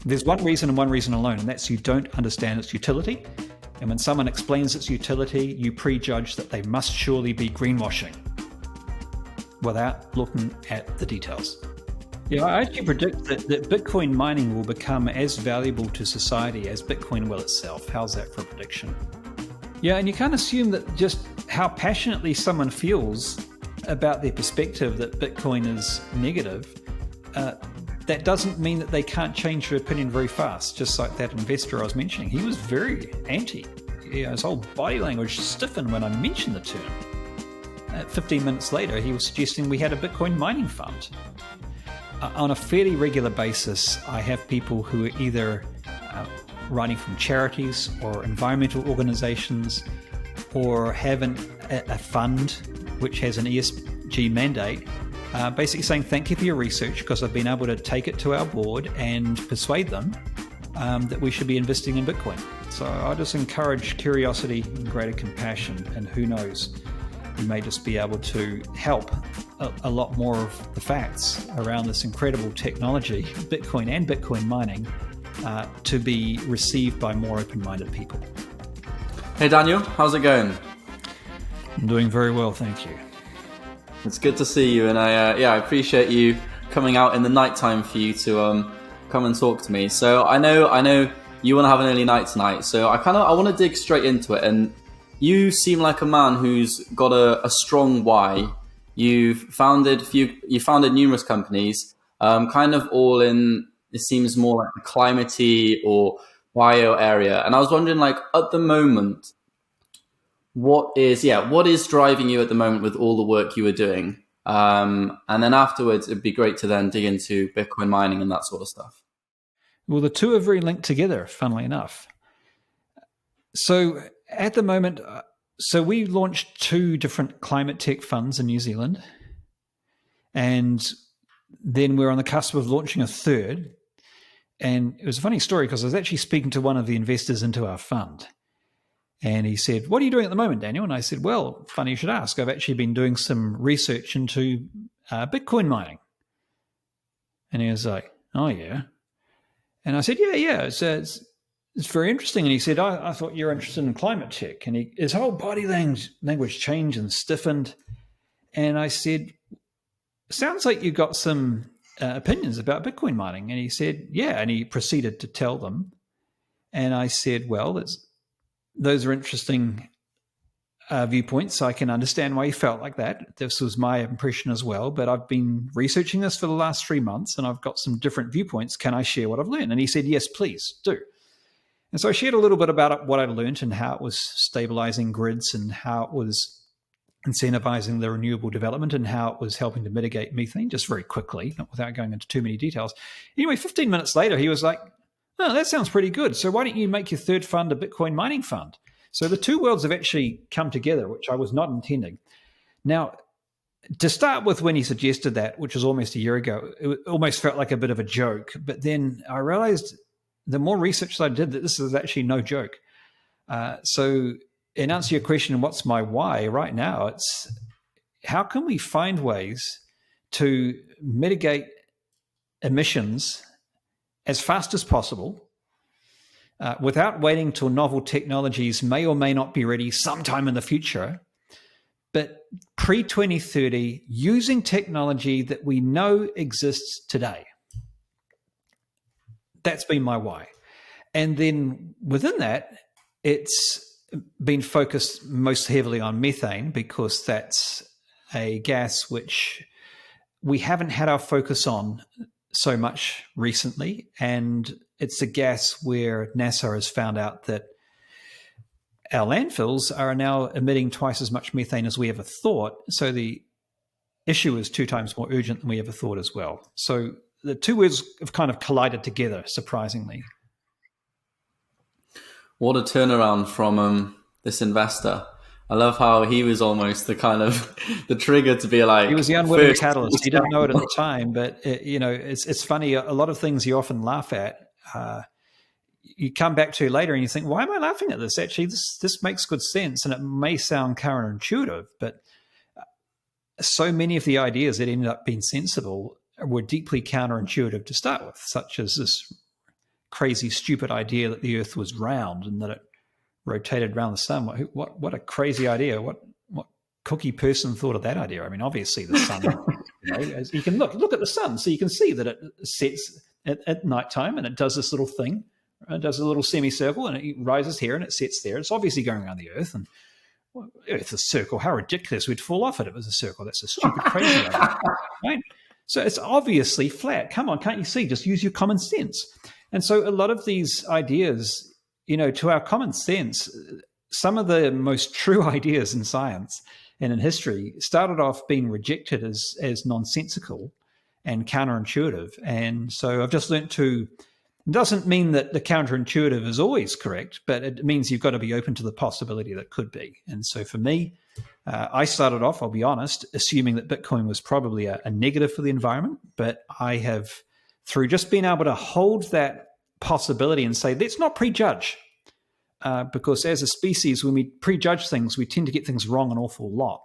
There's one reason and one reason alone, and that's you don't understand its utility. And when someone explains its utility, you prejudge that they must surely be greenwashing without looking at the details. Yeah, I actually predict that Bitcoin mining will become as valuable to society as Bitcoin will itself. How's that for a prediction? Yeah, and you can't assume that just how passionately someone feels about their perspective that Bitcoin is negative, that doesn't mean that they can't change their opinion very fast, just like that investor I was mentioning. He was very anti. His whole body language stiffened when I mentioned the term. 15 minutes later, he was suggesting we had a Bitcoin mining fund. On a fairly regular basis, I have people who are either writing from charities or environmental organizations or have a fund which has an ESG mandate, basically saying thank you for your research because I've been able to take it to our board and persuade them that we should be investing in Bitcoin. So I just encourage curiosity and greater compassion, and who knows, we may just be able to help a lot more of the facts around this incredible technology, Bitcoin and Bitcoin mining, to be received by more open-minded people. Hey Daniel, how's it going? I'm doing very well, thank you. It's good to see you, and I appreciate you coming out in the nighttime for you to come and talk to me. So I know you want to have an early night tonight, so I want to dig straight into it. And you seem like a man who's got a strong why. You've founded numerous companies, kind of all in, it seems more like the climate-y or bio area. And I was wondering, like, at the moment, what is driving you at the moment with all the work you were doing? And then afterwards, it'd be great to then dig into Bitcoin mining and that sort of stuff. Well, the two are very linked together, funnily enough. So at the moment, we launched 2 different ClimateTech funds in New Zealand. And then we're on the cusp of launching a third. And it was a funny story because I was actually speaking to one of the investors into our fund. And he said, "What are you doing at the moment, Daniel?" And I said, "Well, funny you should ask. I've actually been doing some research into Bitcoin mining." And he was like, "Oh, yeah." And I said, yeah. It's very interesting. And he said, I thought you were interested in climate tech. And his whole body language changed and stiffened. And I said, "Sounds like you got some opinions about Bitcoin mining." And he said, "Yeah." And he proceeded to tell them. And I said, "Well, those are interesting viewpoints. I can understand why you felt like that. This was my impression as well, but I've been researching this for the last 3 months and I've got some different viewpoints. Can I share what I've learned?" And he said, "Yes, please do." And so I shared a little bit about what I'd learned and how it was stabilizing grids and how it was incentivizing the renewable development and how it was helping to mitigate methane, just very quickly, without going into too many details. Anyway, 15 minutes later, he was like, "Oh, that sounds pretty good. So why don't you make your third fund a Bitcoin mining fund?" So the two worlds have actually come together, which I was not intending. Now, to start with, when he suggested that, which was almost a year ago, it almost felt like a bit of a joke. But then I realized the more research I did that this is actually no joke. So in answer to your question, what's my why right now? It's how can we find ways to mitigate emissions as fast as possible without waiting till novel technologies may or may not be ready sometime in the future, but pre-2030, using technology that we know exists today. That's been my why. And then within that, it's been focused most heavily on methane because that's a gas which we haven't had our focus on so much recently. And it's a gas where NASA has found out that our landfills are now emitting twice as much methane as we ever thought. So the issue is 2 times more urgent than we ever thought as well. So the two words have kind of collided together, surprisingly. What a turnaround from this investor. I love how he was almost the kind of the trigger to be like... He was the unwitting catalyst. He didn't know it at the time, but it's funny. A lot of things you often laugh at, you come back to later and you think, why am I laughing at this? Actually, this makes good sense, and it may sound counterintuitive, but so many of the ideas that ended up being sensible were deeply counterintuitive to start with, such as this crazy, stupid idea that the Earth was round and that it rotated around the sun. What a crazy idea! What cookie person thought of that idea? I mean, obviously the sun. As you can look at the sun, so you can see that it sets at nighttime and it does this little thing. It does a little semicircle and it rises here and it sets there. It's obviously going around the Earth, and Earth's a circle. How ridiculous! We'd fall off it if it was a circle. That's a stupid, crazy idea, right? So it's obviously flat. Come on, can't you see? Just use your common sense. And so a lot of these ideas, to our common sense, some of the most true ideas in science and in history started off being rejected as nonsensical and counterintuitive. And so I've just learned it doesn't mean that the counterintuitive is always correct, but it means you've got to be open to the possibility that it could be. And so for me, I started off, I'll be honest, assuming that Bitcoin was probably a negative for the environment, but I have, through just being able to hold that possibility and say, let's not prejudge, because as a species, when we prejudge things, we tend to get things wrong an awful lot.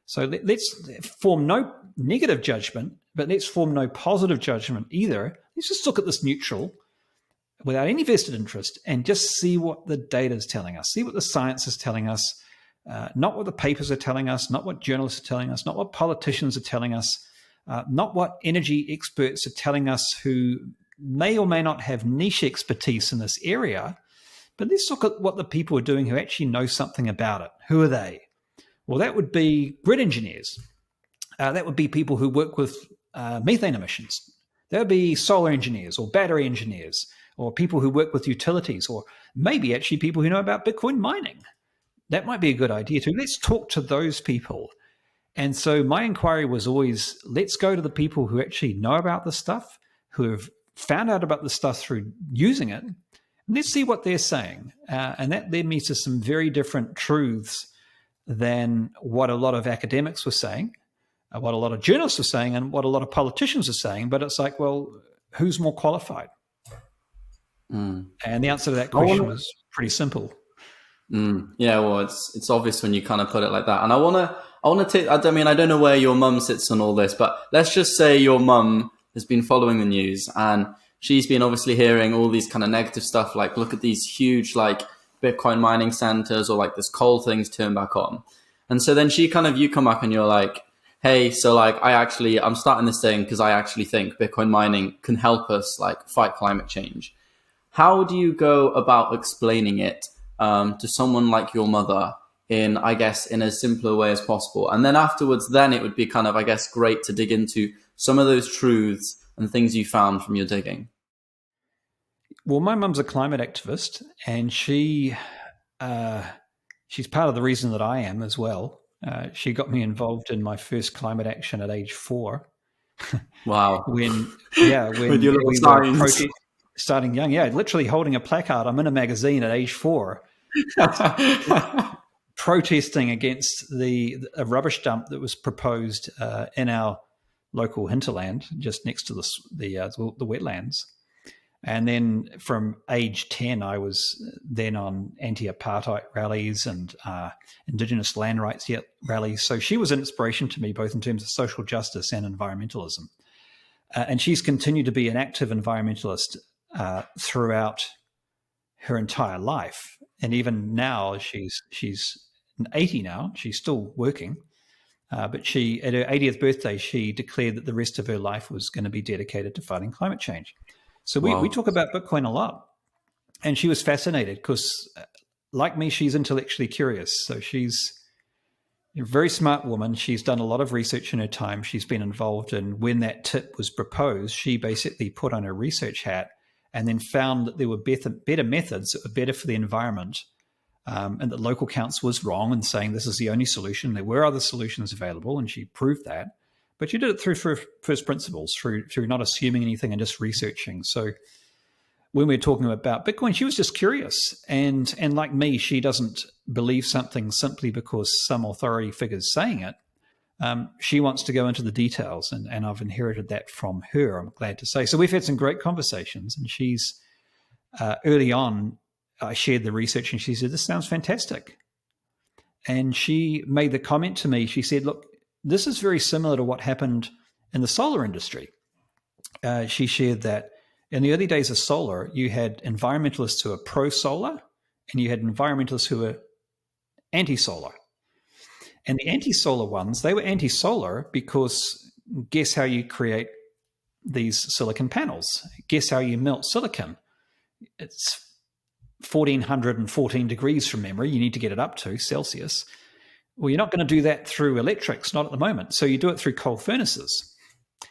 So let's form no negative judgment, but let's form no positive judgment either. Let's just look at this neutral without any vested interest and just see what the data is telling us, see what the science is telling us, not what the papers are telling us, not what journalists are telling us, not what politicians are telling us, not what energy experts are telling us who may or may not have niche expertise in this area. But let's look at what the people are doing who actually know something about it. Who are they? Well, that would be grid engineers. That would be people who work with methane emissions. That would be solar engineers or battery engineers or people who work with utilities, or maybe actually people who know about Bitcoin mining. That might be a good idea too. Let's talk to those people. And so my inquiry was always, let's go to the people who actually know about this stuff, who have found out about this stuff through using it. And let's see what they're saying. And that led me to some very different truths than what a lot of academics were saying, what a lot of journalists were saying, and what a lot of politicians are saying. But it's like, well, who's more qualified? And the answer to that question was pretty simple. Yeah, well, it's obvious when you kind of put it like that. And I want to take, I mean, I don't know where your mum sits on all this, but let's just say your mum has been following the news and she's been obviously hearing all these kind of negative stuff, like look at these huge like Bitcoin mining centers or like this coal thing's turned back on. And so then you come up and you're like, hey, so like I'm starting this thing because I actually think Bitcoin mining can help us like fight climate change. How do you go about explaining it to someone like your mother in as simpler way as possible? And then afterwards, then it would be kind of, I guess, great to dig into some of those truths and things you found from your digging. Well, my mum's a climate activist, and she's part of the reason that I am as well. She got me involved in my first climate action at age 4. Wow. when with your little we signs. Starting young, literally holding a placard. I'm in a magazine at age 4, protesting against a rubbish dump that was proposed in our local hinterland, just next to the wetlands. And then from age 10, I was then on anti-apartheid rallies and Indigenous land rights rallies. So she was an inspiration to me, both in terms of social justice and environmentalism. And she's continued to be an active environmentalist throughout her entire life. And even now, she's 80 now. She's still working. But she, at her 80th birthday, she declared that the rest of her life was going to be dedicated to fighting climate change. So we talk about Bitcoin a lot. And she was fascinated because, like me, she's intellectually curious. So she's a very smart woman. She's done a lot of research in her time. She's been involved in when that tip was proposed. She basically put on her research hat and then found that there were better methods that were better for the environment, and that local council was wrong in saying this is the only solution. There were other solutions available, and she proved that. But she did it through first principles, through not assuming anything and just researching. So when we were talking about Bitcoin, she was just curious. And like me, she doesn't believe something simply because some authority figure is saying it. She wants to go into the details, and I've inherited that from her, I'm glad to say. So we've had some great conversations, and she's early on, I shared the research, and she said, this sounds fantastic. And she made the comment to me, she said, look, this is very similar to what happened in the solar industry. She shared that In the early days of solar, you had environmentalists who were pro-solar, and you had environmentalists who were anti-solar. And the anti-solar ones, they were anti-solar because guess how you create these silicon panels? Guess how you melt silicon? It's 1414 degrees from memory. You need to get it up to Celsius. Well, you're not going to do that through electrics, not at the moment. So you do it through coal furnaces.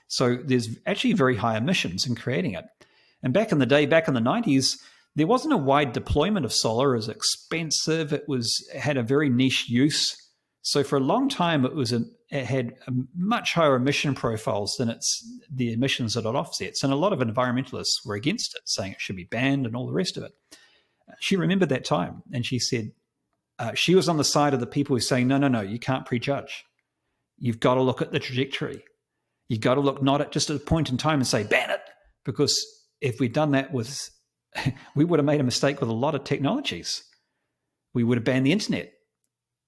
So there's actually very high emissions in creating it. And back in the day, back in the 90s, there wasn't a wide deployment of solar. It was expensive. It had a very niche use. So for a long time, it had a much higher emission profiles than the emissions that it offsets. And a lot of environmentalists were against it, saying it should be banned and all the rest of it. She remembered that time, and she said she was on the side of the people who are saying, no, you can't prejudge. You've got to look at the trajectory. You've got to look not at just at a point in time and say, ban it, because if we'd done that we would have made a mistake with a lot of technologies. We would have banned the internet.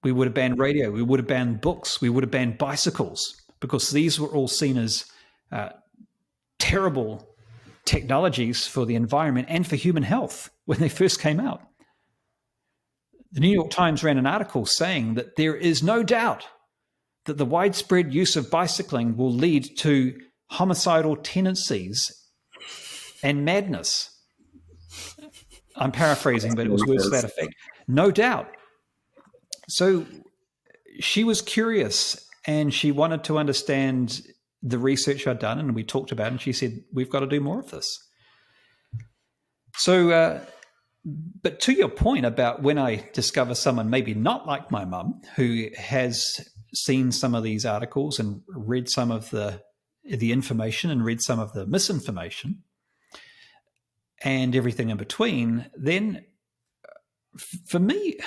We would have banned radio. We would have banned books. We would have banned bicycles, because these were all seen as terrible technologies for the environment and for human health when they first came out. The New York Times ran an article saying that there is no doubt that the widespread use of bicycling will lead to homicidal tendencies and madness. I'm paraphrasing, but it was words to that effect. No doubt. So she was curious, and she wanted to understand the research I'd done, and we talked about it, and she said, we've got to do more of this. So, but to your point about when I discover someone maybe not like my mum, who has seen some of these articles and read some of the information and read some of the misinformation and everything in between, then for me,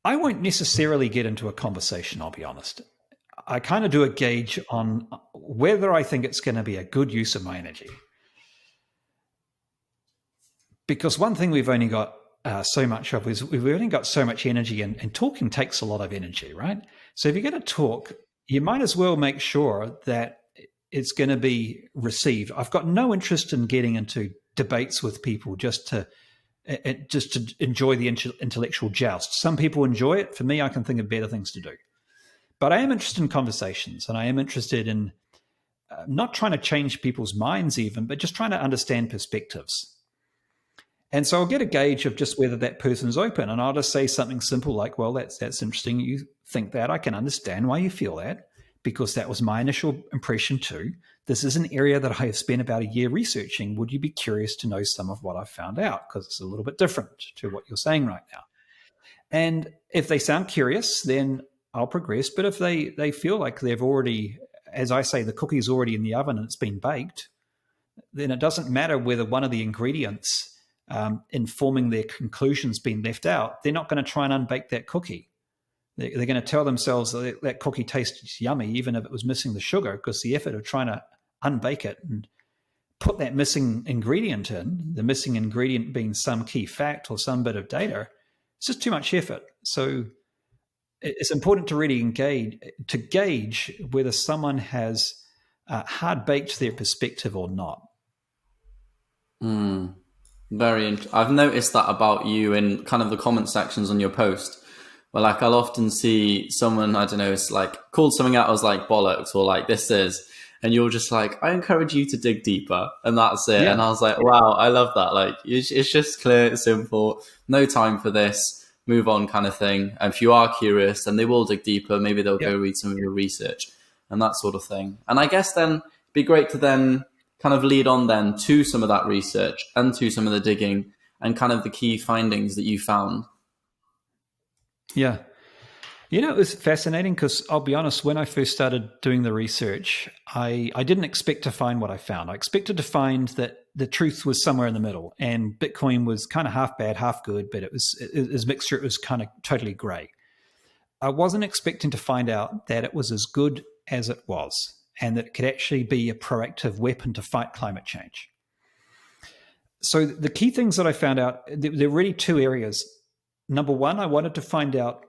I won't necessarily get into a conversation, I'll be honest. I kind of do a gauge on whether I think it's going to be a good use of my energy. Because one thing we've only got so much of is we've only got so much energy, and talking takes a lot of energy, right? So if you're going to talk, you might as well make sure that it's going to be received. I've got no interest in getting into debates with people just to enjoy the intellectual joust. Some people enjoy it. For me, I can think of better things to do. But I am interested in conversations, and I am interested in not trying to change people's minds even, but just trying to understand perspectives. And so I'll get a gauge of just whether that person's open, and I'll just say something simple like, well, that's interesting. You think that. I can understand why you feel that, because that was my initial impression too. This is an area that I have spent about a year researching. Would you be curious to know some of what I've found out? Because it's a little bit different to what you're saying right now. And if they sound curious, then I'll progress. But if they feel like they've already, as I say, the cookie's already in the oven and it's been baked, then it doesn't matter whether one of the ingredients in forming their conclusions been left out. They're not going to try and unbake that cookie. They're going to tell themselves that cookie tastes yummy, even if it was missing the sugar, because the effort of trying to unbake it and put that missing ingredient in, the missing ingredient being some key fact or some bit of data, it's just too much effort. So it's important to really gauge whether someone has hard-baked their perspective or not. Very interesting. I've noticed that about you in kind of the comment sections on your post. Well, like I'll often see someone, I don't know, it's like called something out as like bollocks or like this is, and you're just like, I encourage you to dig deeper, and that's it. Yeah. And I was like, wow, I love that. Like it's just clear, it's simple, no time for this, move on kind of thing. And if you are curious, then they will dig deeper. Maybe they'll go read some of your research and that sort of thing. And I guess then it'd be great to then kind of lead on then to some of that research and to some of the digging and kind of the key findings that you found. Yeah. You know, it was fascinating because I'll be honest, when I first started doing the research, I didn't expect to find what I found. I expected to find that the truth was somewhere in the middle, and Bitcoin was kind of half bad, half good, but it was mixture. It was kind of totally gray. I wasn't expecting to find out that it was as good as it was, and that it could actually be a proactive weapon to fight climate change. So the key things that I found out, there are really two areas. Number one, I wanted to find out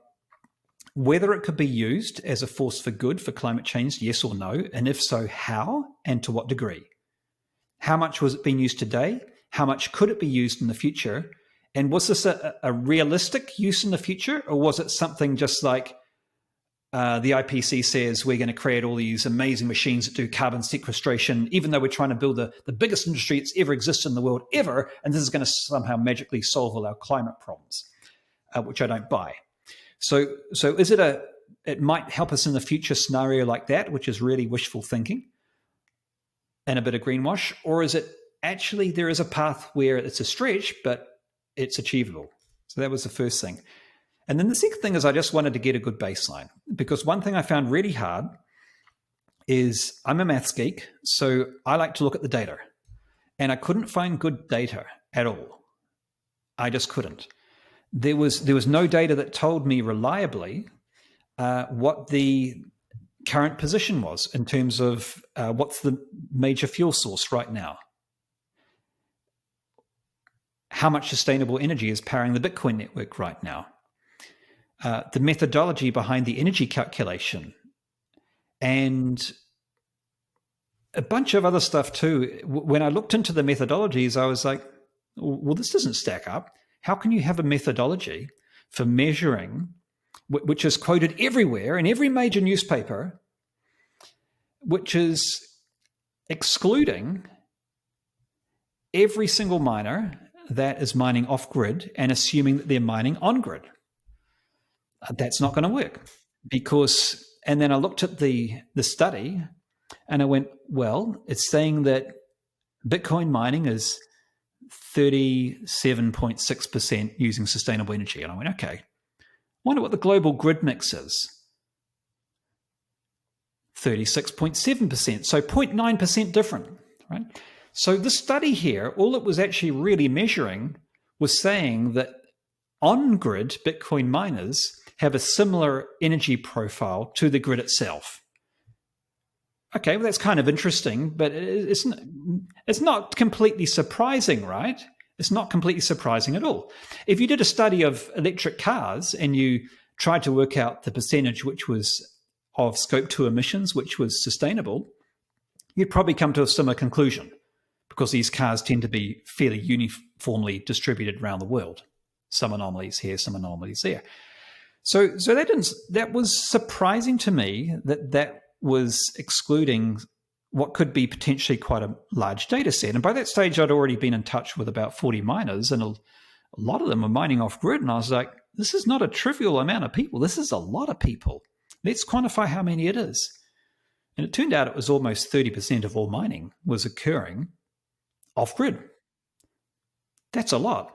whether it could be used as a force for good for climate change, yes or no, and if so, how and to what degree. how much was it being used today? How much could it be used in the future? And was this a realistic use in the future, or was it something just like the IPCC says we're going to create all these amazing machines that do carbon sequestration, even though we're trying to build the biggest industry that's ever existed in the world ever, and this is going to somehow magically solve all our climate problems, which I don't buy. So is it it might help us in the future scenario like that, which is really wishful thinking and a bit of greenwash, or is it actually there is a path where it's a stretch, but it's achievable? So that was the first thing. And then the second thing is I just wanted to get a good baseline, because one thing I found really hard is I'm a maths geek, so I like to look at the data. And I couldn't find good data at all. I just couldn't. There was no data that told me reliably what the current position was in terms of what's the major fuel source right now. How much sustainable energy is powering the Bitcoin network right now? The methodology behind the energy calculation, and a bunch of other stuff too. When I looked into the methodologies, I was like, well, this doesn't stack up. How can you have a methodology for measuring, which is quoted everywhere in every major newspaper, which is excluding every single miner that is mining off-grid and assuming that they're mining on-grid? That's not going to work, because, and then I looked at the study and I went, well, it's saying that Bitcoin mining is 37.6% using sustainable energy. And I went, okay, wonder what the global grid mix is. 36.7%, so 0.9% different, right? So this study here, all it was actually really measuring was saying that on-grid Bitcoin miners have a similar energy profile to the grid itself. Okay, well, that's kind of interesting, but it's not completely surprising, right? It's not completely surprising at all. If you did a study of electric cars and you tried to work out the percentage which was of scope 2 emissions, which was sustainable, you'd probably come to a similar conclusion, because these cars tend to be fairly uniformly distributed around the world. Some anomalies here, some anomalies there. So that was surprising to me, that was excluding what could be potentially quite a large data set. And by that stage, I'd already been in touch with about 40 miners, and a lot of them were mining off grid. And I was like, this is not a trivial amount of people. This is a lot of people. Let's quantify how many it is. And it turned out it was almost 30% of all mining was occurring off grid. That's a lot.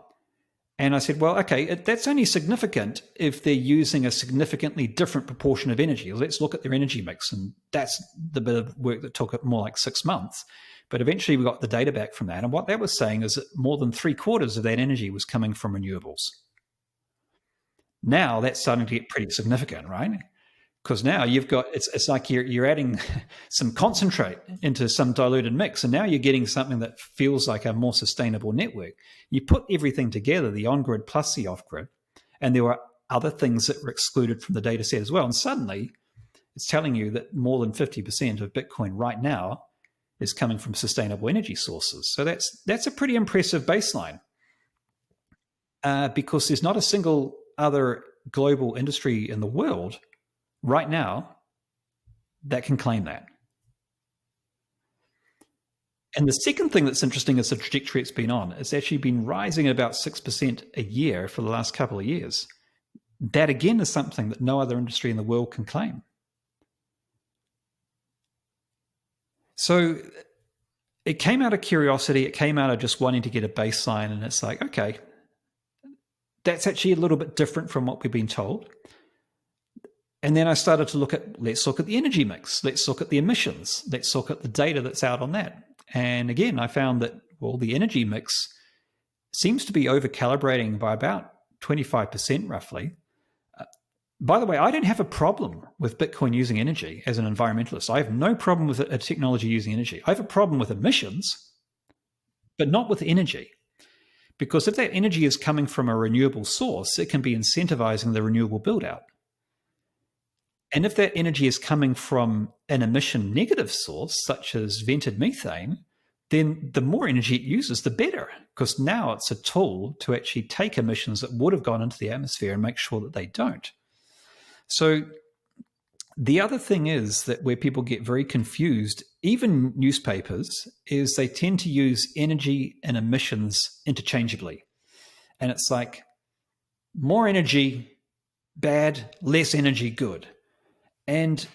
And I said, well, okay, that's only significant if they're using a significantly different proportion of energy. Let's look at their energy mix. And that's the bit of work that took more like 6 months. But eventually we got the data back from that. And what that was saying is that more than 3/4 of that energy was coming from renewables. Now that's starting to get pretty significant, right? Because now you've got, it's like you're adding some concentrate into some diluted mix, and now you're getting something that feels like a more sustainable network. You put everything together, the on-grid plus the off-grid, and there were other things that were excluded from the data set as well. And suddenly it's telling you that more than 50% of Bitcoin right now is coming from sustainable energy sources. So that's a pretty impressive baseline, because there's not a single other global industry in the world right now that can claim that. And the second thing that's interesting is the trajectory it's been on. It's actually been rising at about 6% a year for the last couple of years. That again is something that no other industry in the world can claim. So it came out of curiosity. It came out of just wanting to get a baseline. And it's like, okay, that's actually a little bit different from what we've been told. And then I started to let's look at the energy mix. Let's look at the emissions. Let's look at the data that's out on that. And again, I found that, well, the energy mix seems to be over-calibrating by about 25% roughly. By the way, I don't have a problem with Bitcoin using energy as an environmentalist. I have no problem with a technology using energy. I have a problem with emissions, but not with energy. Because if that energy is coming from a renewable source, it can be incentivizing the renewable build-out. And if that energy is coming from an emission negative source, such as vented methane, then the more energy it uses, the better, because now it's a tool to actually take emissions that would have gone into the atmosphere and make sure that they don't. So the other thing is that where people get very confused, even newspapers, is they tend to use energy and emissions interchangeably. And it's like more energy, bad, less energy, good. And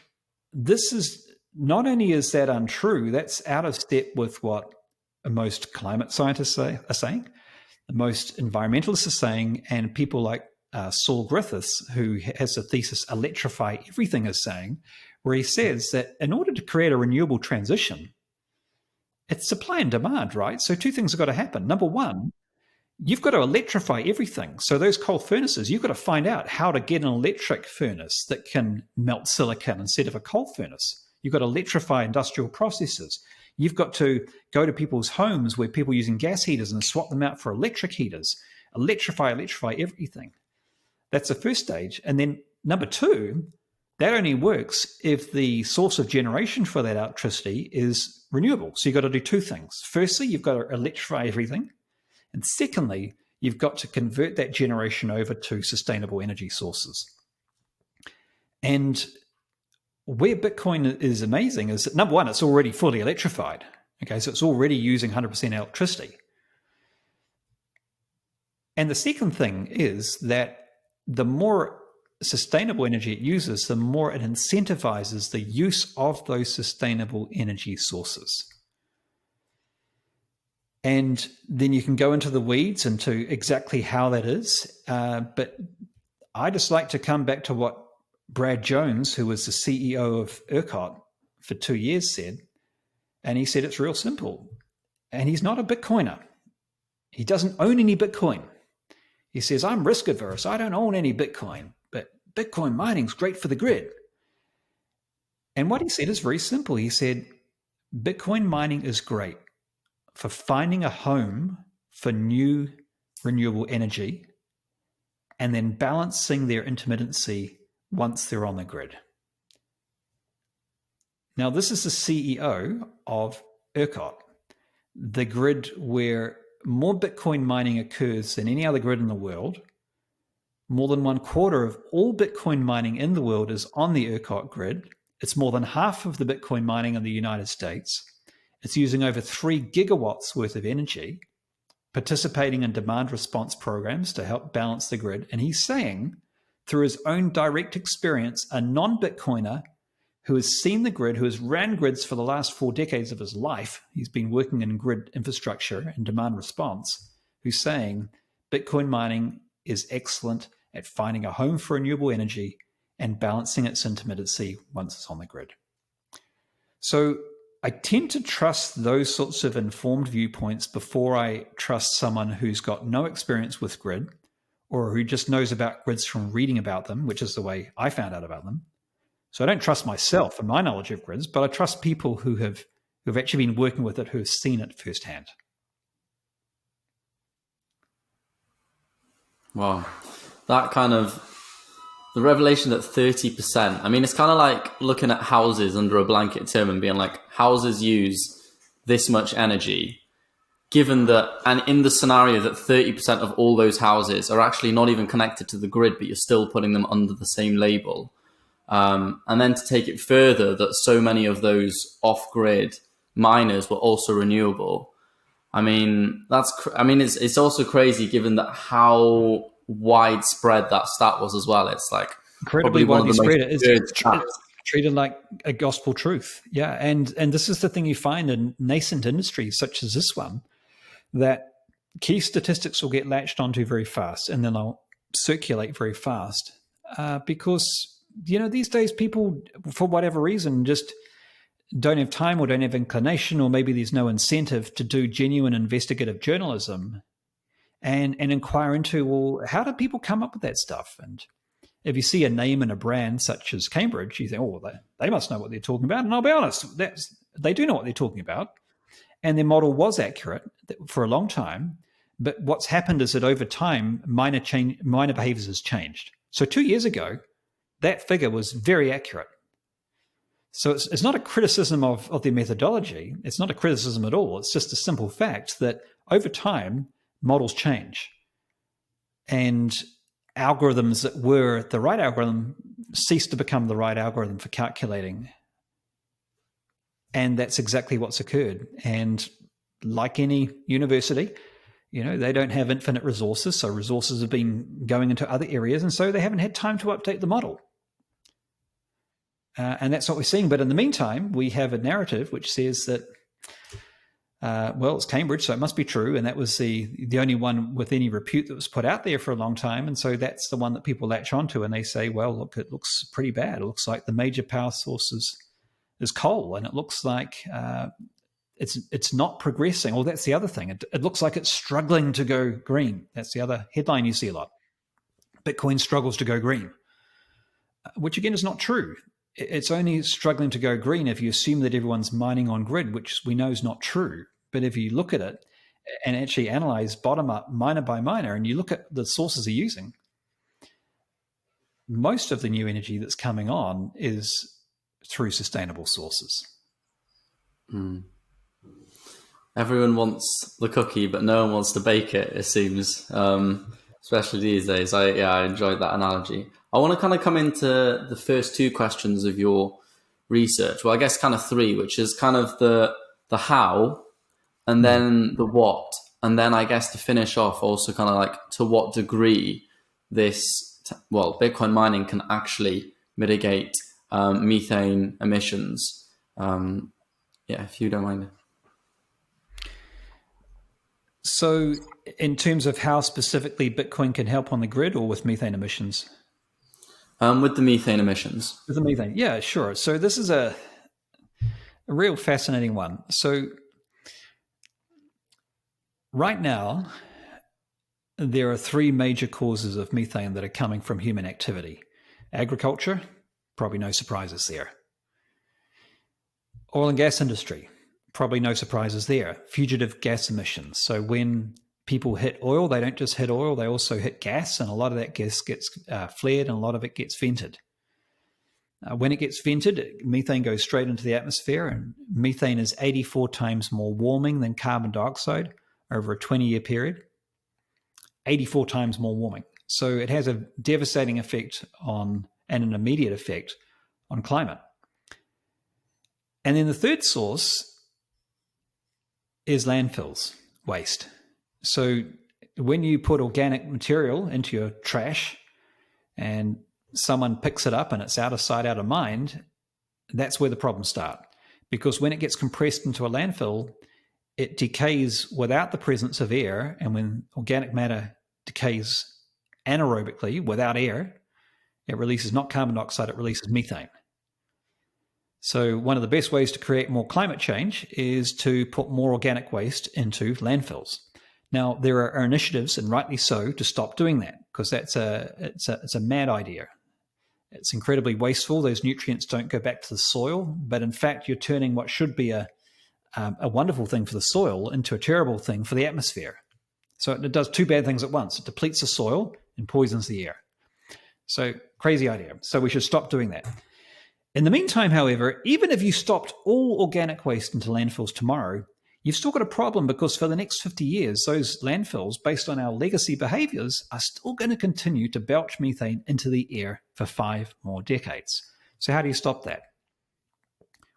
this is not only is that untrue, that's out of step with what most climate scientists are saying, most environmentalists are saying, and people like Saul Griffiths, who has the thesis Electrify Everything, is saying, where he says that in order to create a renewable transition, it's supply and demand, right? So two things have got to happen. Number one, you've got to electrify everything. So those coal furnaces, you've got to find out how to get an electric furnace that can melt silicon instead of a coal furnace. You've got to electrify industrial processes. You've got to go to people's homes where people are using gas heaters and swap them out for electric heaters. Electrify everything. That's the first stage. And then number two, that only works if the source of generation for that electricity is renewable. So you've got to do two things. Firstly, you've got to electrify everything. And secondly, you've got to convert that generation over to sustainable energy sources. And where Bitcoin is amazing is that, number one, it's already fully electrified. Okay, so it's already using 100% electricity. And the second thing is that the more sustainable energy it uses, the more it incentivizes the use of those sustainable energy sources. And then you can go into the weeds into exactly how that is. But I just like to come back to what Brad Jones, who was the CEO of ERCOT for 2 years, said. And he said it's real simple. And he's not a Bitcoiner. He doesn't own any Bitcoin. He says, I'm risk averse. I don't own any Bitcoin, but Bitcoin mining is great for the grid. And what he said is very simple. He said, Bitcoin mining is great for finding a home for new renewable energy and then balancing their intermittency once they're on the grid. Now, this is the CEO of ERCOT, the grid where more Bitcoin mining occurs than any other grid in the world. More than 1/4 of all Bitcoin mining in the world is on the ERCOT grid. It's more than half of the Bitcoin mining in the United States. It's using over 3 gigawatts worth of energy, participating in demand response programs to help balance the grid. And he's saying, through his own direct experience, a non-Bitcoiner who has seen the grid, who has ran grids for the last 4 decades of his life, he's been working in grid infrastructure and demand response, who's saying Bitcoin mining is excellent at finding a home for renewable energy and balancing its intermittency once it's on the grid. So I tend to trust those sorts of informed viewpoints before I trust someone who's got no experience with grid or who just knows about grids from reading about them, which is the way I found out about them. So I don't trust myself and my knowledge of grids, but I trust people who have actually been working with it, who have seen it firsthand. Wow. That kind of, the revelation that 30%, I mean, it's kind of like looking at houses under a blanket term and being like, houses use this much energy, given that, and in the scenario that 30% of all those houses are actually not even connected to the grid, but you're still putting them under the same label. And then to take it further, that so many of those off-grid miners were also renewable. I mean, it's also crazy given that how widespread that stat was as well. It's like incredibly widely spread. It's treated like a gospel truth. Yeah, and this is the thing you find in nascent industries such as this one, that key statistics will get latched onto very fast, and then they'll circulate very fast because these days people, for whatever reason, just don't have time or don't have inclination, or maybe there's no incentive to do genuine investigative journalism and inquire into, well, how do people come up with that stuff? And if you see a name and a brand such as Cambridge, you think, oh, they must know what they're talking about. And I'll be honest, they do know what they're talking about. And their model was accurate for a long time. But what's happened is that over time, minor behaviors has changed. So 2 years ago, that figure was very accurate. So it's not a criticism of their methodology. It's not a criticism at all. It's just a simple fact that over time, models change. And algorithms that were the right algorithm cease to become the right algorithm for calculating. And that's exactly what's occurred. And like any university, they don't have infinite resources. So resources have been going into other areas. And so they haven't had time to update the model. And that's what we're seeing. But in the meantime, we have a narrative which says that, it's Cambridge, so it must be true. And that was the only one with any repute that was put out there for a long time. And so that's the one that people latch onto. And they say, well, look, it looks pretty bad. It looks like the major power source is coal. And it looks like it's not progressing. Well, that's the other thing. It looks like it's struggling to go green. That's the other headline you see a lot. Bitcoin struggles to go green, which again is not true. It's only struggling to go green if you assume that everyone's mining on grid, which we know is not true. But if you look at it and actually analyze bottom up, miner by miner, and you look at the sources they're using, most of the new energy that's coming on is through sustainable sources. Mm. Everyone wants the cookie, but no one wants to bake it, it seems, especially these days. I enjoyed that analogy. I want to kind of come into the first two questions of your research. Well, I guess kind of three, which is kind of the how, and then the what, and then I guess to finish off also kind of like to what degree Bitcoin mining can actually mitigate methane emissions. If you don't mind. So in terms of how specifically Bitcoin can help on the grid or with methane emissions? With the methane emissions. With the methane, yeah, sure. So this is a real fascinating one. So right now, there are three major causes of methane that are coming from human activity. Agriculture, probably no surprises there. Oil and gas industry, probably no surprises there. Fugitive gas emissions. So when people hit oil, they don't just hit oil, they also hit gas, and a lot of that gas gets flared and a lot of it gets vented. When it gets vented, methane goes straight into the atmosphere, and methane is 84 times more warming than carbon dioxide over a 20-year period. 84 times more warming. So it has a devastating effect and an immediate effect on climate. And then the third source is landfills, waste. So when you put organic material into your trash and someone picks it up and it's out of sight, out of mind, that's where the problems start. Because when it gets compressed into a landfill, it decays without the presence of air. And when organic matter decays anaerobically without air, it releases not carbon dioxide, it releases methane. So one of the best ways to create more climate change is to put more organic waste into landfills. Now, there are initiatives, and rightly so, to stop doing that, because it's a mad idea. It's incredibly wasteful. Those nutrients don't go back to the soil, but in fact, you're turning what should be a wonderful thing for the soil into a terrible thing for the atmosphere. So it does two bad things at once. It depletes the soil and poisons the air. So crazy idea. So we should stop doing that. In the meantime, however, even if you stopped all organic waste into landfills tomorrow, you've still got a problem, because for the next 50 years, those landfills, based on our legacy behaviors, are still going to continue to belch methane into the air for 5 more decades. So how do you stop that?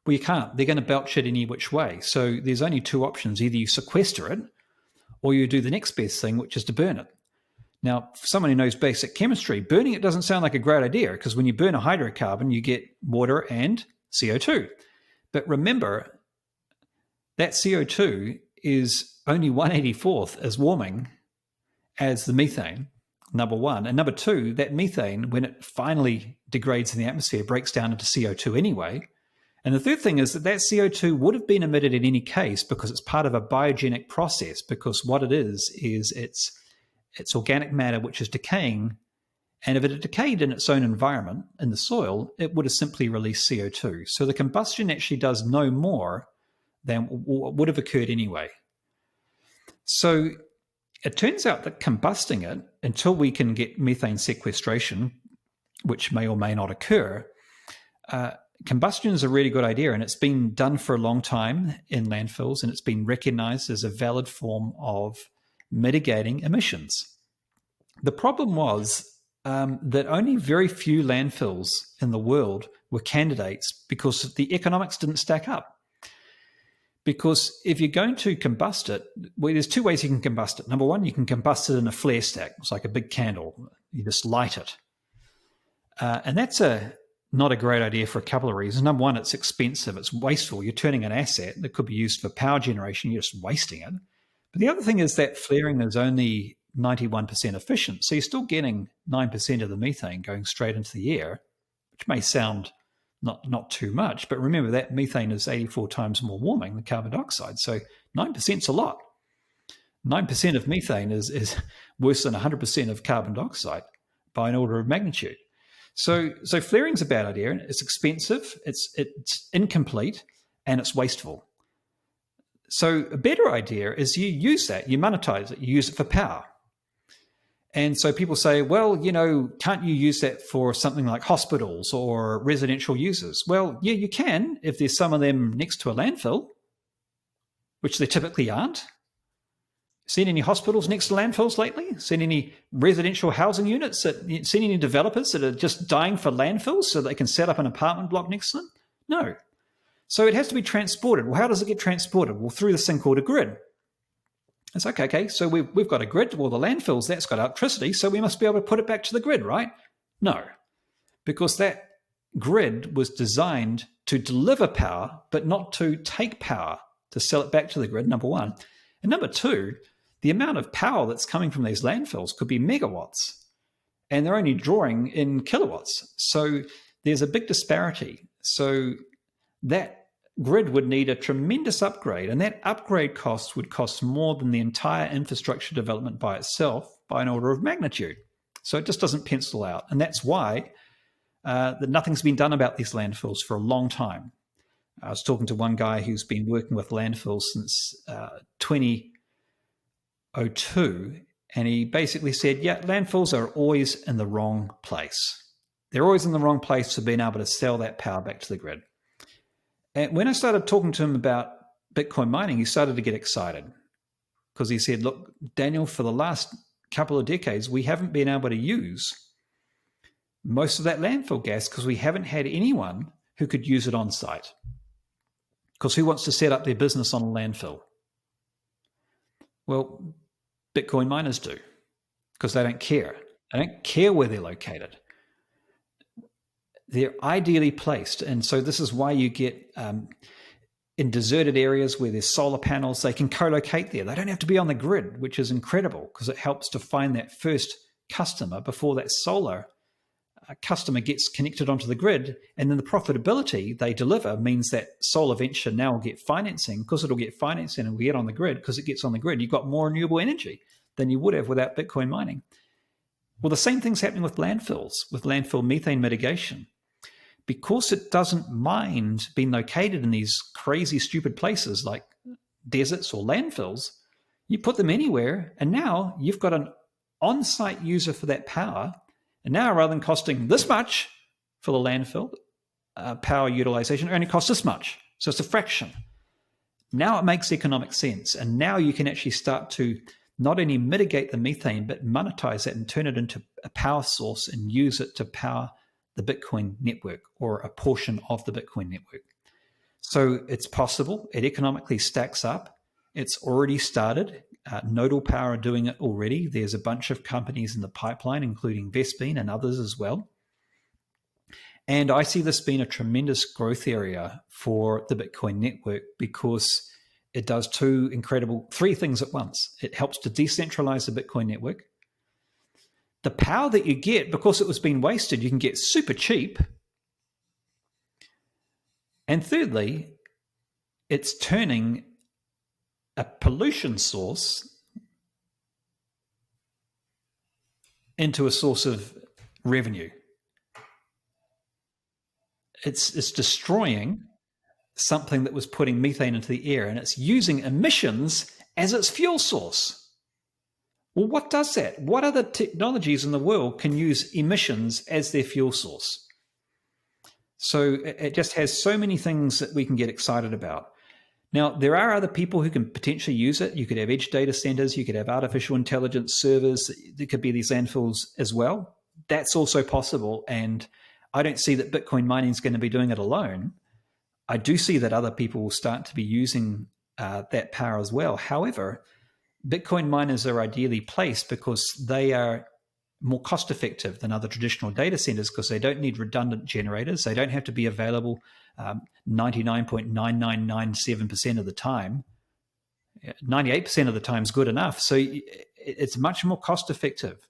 Well, you can't. They're going to belch it any which way. So there's only two options. Either you sequester it, or you do the next best thing, which is to burn it. Now, for someone who knows basic chemistry, burning it doesn't sound like a great idea, because when you burn a hydrocarbon, you get water and CO2. But remember, that CO2 is only 1/84th as warming as the methane, number one. And number two, that methane, when it finally degrades in the atmosphere, breaks down into CO2 anyway. And the third thing is that CO2 would have been emitted in any case, because it's part of a biogenic process, because what it is it's organic matter which is decaying. And if it had decayed in its own environment, in the soil, it would have simply released CO2. So the combustion actually does no more than what would have occurred anyway. So it turns out that combusting it, until we can get methane sequestration, which may or may not occur, combustion is a really good idea, and it's been done for a long time in landfills, and it's been recognized as a valid form of mitigating emissions. The problem was that only very few landfills in the world were candidates because the economics didn't stack up. Because if you're going to combust it, well, there's two ways you can combust it. Number one, you can combust it in a flare stack. It's like a big candle. You just light it. And that's not a great idea for a couple of reasons. Number one, it's expensive. It's wasteful. You're turning an asset that could be used for power generation. You're just wasting it. But the other thing is that flaring is only 91% efficient. So you're still getting 9% of the methane going straight into the air, which may sound not too much, but remember that methane is 84 times more warming than carbon dioxide. So 9% is a lot. 9% of methane is worse than 100% of carbon dioxide by an order of magnitude. So flaring's a bad idea. It's expensive, it's incomplete, and it's wasteful. So a better idea is you use that, you monetize it, you use it for power. And so people say, well, can't you use that for something like hospitals or residential users? Well, yeah, you can if there's some of them next to a landfill, which there typically aren't. Seen any hospitals next to landfills lately? Seen any residential housing units? Seen any developers that are just dying for landfills so they can set up an apartment block next to them? No. So it has to be transported. Well, how does it get transported? Well, through this thing called a grid. It's like, okay, so we've got a grid. Well, the landfills, that's got electricity, so we must be able to put it back to the grid, right? No, because that grid was designed to deliver power, but not to take power, to sell it back to the grid, number one. And number two, the amount of power that's coming from these landfills could be megawatts, and they're only drawing in kilowatts. So there's a big disparity. So that grid would need a tremendous upgrade, and that upgrade cost would cost more than the entire infrastructure development by itself by an order of magnitude. So it just doesn't pencil out. And that's why that nothing's been done about these landfills for a long time. I was talking to one guy who's been working with landfills since 2002, and he basically said, yeah, landfills are always in the wrong place. They're always in the wrong place for being able to sell that power back to the grid. And when I started talking to him about Bitcoin mining, he started to get excited because he said, look, Daniel, for the last couple of decades, we haven't been able to use most of that landfill gas because we haven't had anyone who could use it on site. Because who wants to set up their business on a landfill? Well, Bitcoin miners do because they don't care. They don't care where they're located. They're ideally placed. And so this is why you get in deserted areas where there's solar panels, they can co-locate there. They don't have to be on the grid, which is incredible because it helps to find that first customer before that solar customer gets connected onto the grid. And then the profitability they deliver means that solar venture now will get financing. Because it'll get financing and will get on the grid, because it gets on the grid, you've got more renewable energy than you would have without Bitcoin mining. Well, the same thing's happening with landfills, with landfill methane mitigation. Because it doesn't mind being located in these crazy, stupid places like deserts or landfills, you put them anywhere, and now you've got an on-site user for that power. And now, rather than costing this much for the landfill power utilization, it only costs this much. So it's a fraction. Now it makes economic sense. And now you can actually start to not only mitigate the methane, but monetize it and turn it into a power source and use it to power the Bitcoin network or a portion of the Bitcoin network. So it's possible. It economically stacks up. It's already started. Nodal Power are doing it already. There's a bunch of companies in the pipeline, including Vespine and others as well. And I see this being a tremendous growth area for the Bitcoin network because it does three things at once. It helps to decentralize the Bitcoin network. The power that you get, because it was being wasted, you can get super cheap. And thirdly, it's turning a pollution source into a source of revenue. It's destroying something that was putting methane into the air, and it's using emissions as its fuel source. Well, what does that? What other technologies in the world can use emissions as their fuel source? So it just has so many things that we can get excited about. Now, there are other people who can potentially use it. You could have edge data centers, you could have artificial intelligence servers, there could be these landfills as well. That's also possible. And I don't see that Bitcoin mining is going to be doing it alone. I do see that other people will start to be using that power as well. However, Bitcoin miners are ideally placed because they are more cost effective than other traditional data centers because they don't need redundant generators. They don't have to be available 99.9997% of the time. 98% of the time is good enough. So it's much more cost effective.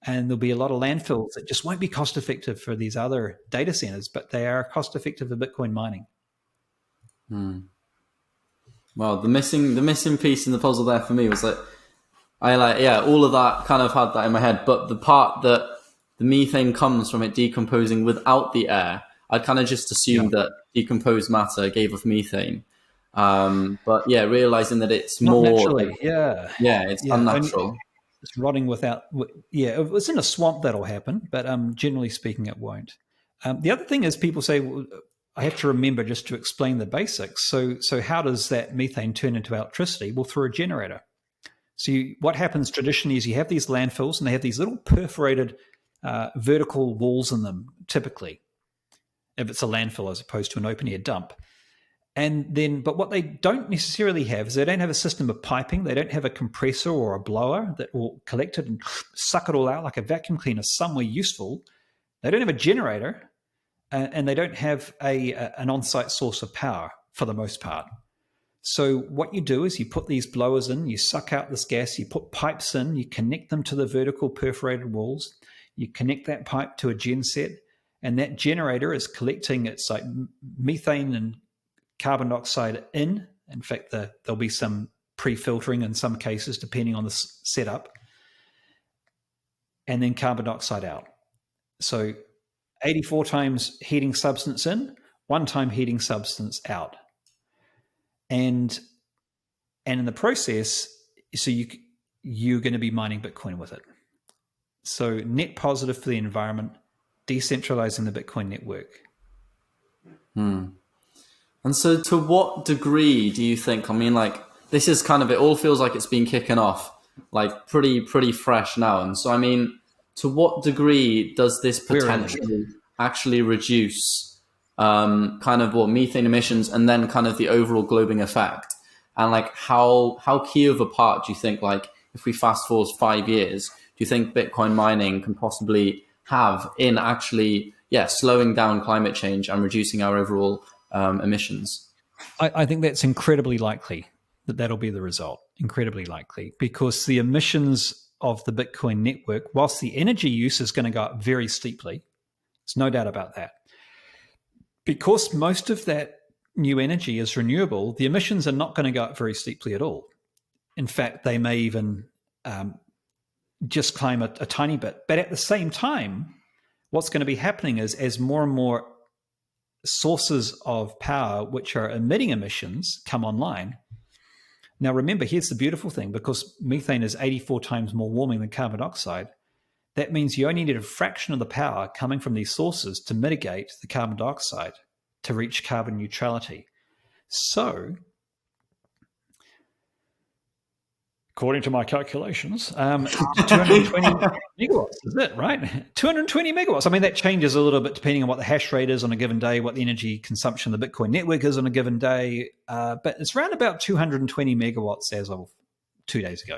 And there'll be a lot of landfills that just won't be cost effective for these other data centers, but they are cost effective for Bitcoin mining. Well, the missing piece in the puzzle there for me was that all of that kind of had that in my head, but the part that the methane comes from it decomposing without the air, I'd kind of just assumed that decomposed matter gave off methane. But yeah, realizing that it's Not more naturally, it's unnatural. It's rotting without. Yeah, if it's in a swamp, that'll happen, but generally speaking, it won't. The other thing is people say, well, I have to remember just to explain the basics. So how does that methane turn into electricity? Well, through a generator. So what happens traditionally is you have these landfills and they have these little perforated vertical walls in them, typically, if it's a landfill as opposed to an open-air dump. But what they don't necessarily have is they don't have a system of piping. They don't have a compressor or a blower that will collect it and suck it all out like a vacuum cleaner somewhere useful. They don't have a generator, and they don't have an on-site source of power for the most part. So what you do is you put these blowers in, you suck out this gas, you put pipes in, you connect them to the vertical perforated walls, you connect that pipe to a genset, and that generator is collecting its like methane and carbon dioxide in. In fact, there'll be some pre-filtering in some cases, depending on the setup, and then carbon dioxide out. So 84 times heating substance in, 1 time heating substance out. And in the process, so you're going to be mining Bitcoin with it. So net positive for the environment, decentralizing the Bitcoin network. And so to what degree do you think, I mean, like, this is kind of, it all feels like it's been kicking off, like pretty fresh now. And so, I mean, to what degree does this potentially actually reduce kind of methane emissions and then kind of the overall globing effect? And like how key of a part do you think, like if we fast forward 5 years, do you think Bitcoin mining can possibly have in actually, slowing down climate change and reducing our overall emissions? I think that's incredibly likely that'll be the result. Incredibly likely, because the emissions of the Bitcoin network, whilst the energy use is going to go up very steeply, there's no doubt about that. Because most of that new energy is renewable, the emissions are not going to go up very steeply at all. In fact, they may even just climb a tiny bit. But at the same time, what's going to be happening is as more and more sources of power which are emitting emissions come online. Now, remember, here's the beautiful thing, because methane is 84 times more warming than carbon dioxide. That means you only need a fraction of the power coming from these sources to mitigate the carbon dioxide to reach carbon neutrality. So, according to my calculations, 220 megawatts is it, right? 220 megawatts. I mean, that changes a little bit depending on what the hash rate is on a given day, what the energy consumption of the Bitcoin network is on a given day. But it's around about 220 megawatts as of 2 days ago.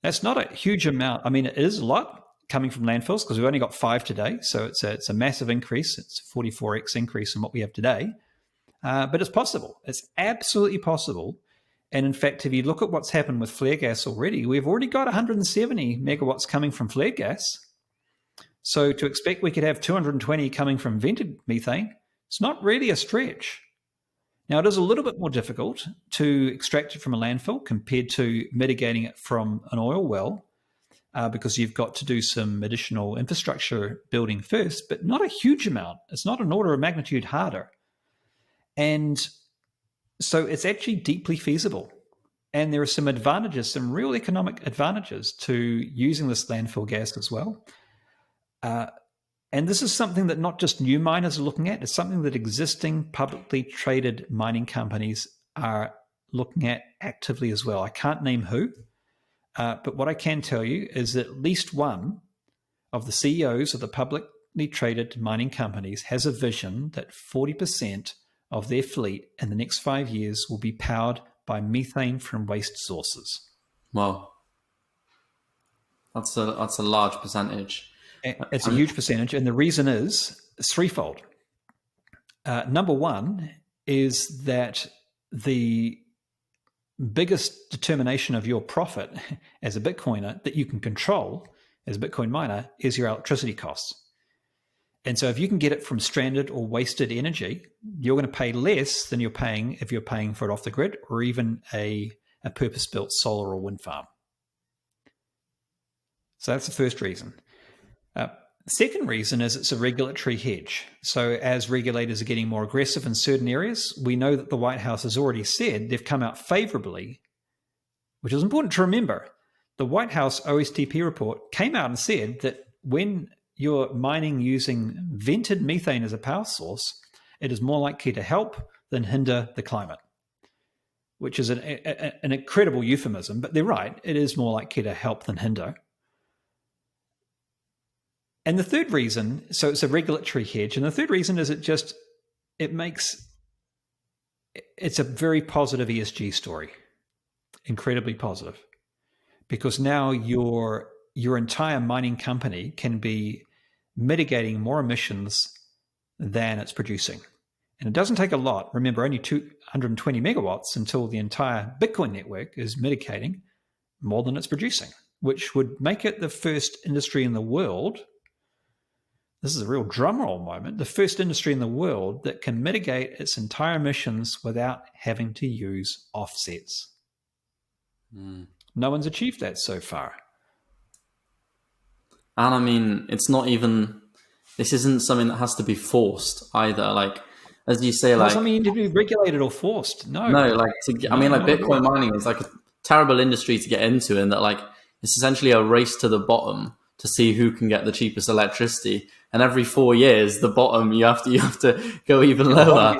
That's not a huge amount. I mean, it is a lot coming from landfills because we've only got 5 today. So it's a massive increase. It's a 44x increase in what we have today. But it's possible. It's absolutely possible. And in fact, if you look at what's happened with flare gas already, we've already got 170 megawatts coming from flare gas. So to expect we could have 220 coming from vented methane, it's not really a stretch. Now, it is a little bit more difficult to extract it from a landfill compared to mitigating it from an oil well, because you've got to do some additional infrastructure building first, but not a huge amount. It's not an order of magnitude harder. And so it's actually deeply feasible. And there are some advantages, some real economic advantages to using this landfill gas as well. And this is something that not just new miners are looking at, it's something that existing publicly traded mining companies are looking at actively as well. I can't name who, but what I can tell you is that at least one of the CEOs of the publicly traded mining companies has a vision that 40% of their fleet in the next 5 years will be powered by methane from waste sources. Wow. That's a large percentage. It's a huge percentage, and the reason is threefold. Number one is that the biggest determination of your profit as a Bitcoiner that you can control as a Bitcoin miner is your electricity costs. And so if you can get it from stranded or wasted energy, you're going to pay less than you're paying if you're paying for it off the grid or even a purpose-built solar or wind farm. So that's the first reason. Second reason is it's a regulatory hedge. So as regulators are getting more aggressive in certain areas, we know that the White House has already said they've come out favorably, which is important to remember. The White House OSTP report came out and said that when you're mining using vented methane as a power source, it is more likely to help than hinder the climate, which is an incredible euphemism, but they're right. It is more likely to help than hinder. And the third reason, so it's a regulatory hedge, and the third reason is it's a very positive ESG story, incredibly positive, because now your entire mining company can be mitigating more emissions than it's producing. And it doesn't take a lot. Remember, only 220 megawatts until the entire Bitcoin network is mitigating more than it's producing, which would make it the first industry in the world. This is a real drumroll moment. The first industry in the world that can mitigate its entire emissions without having to use offsets. No one's achieved that so far. And I mean, this isn't something that has to be forced either. Like, as you say, like, I mean, to be regulated or forced. Bitcoin mining is like a terrible industry to get into, and that like it's essentially a race to the bottom to see who can get the cheapest electricity. And every 4 years, the bottom you have to go even lower.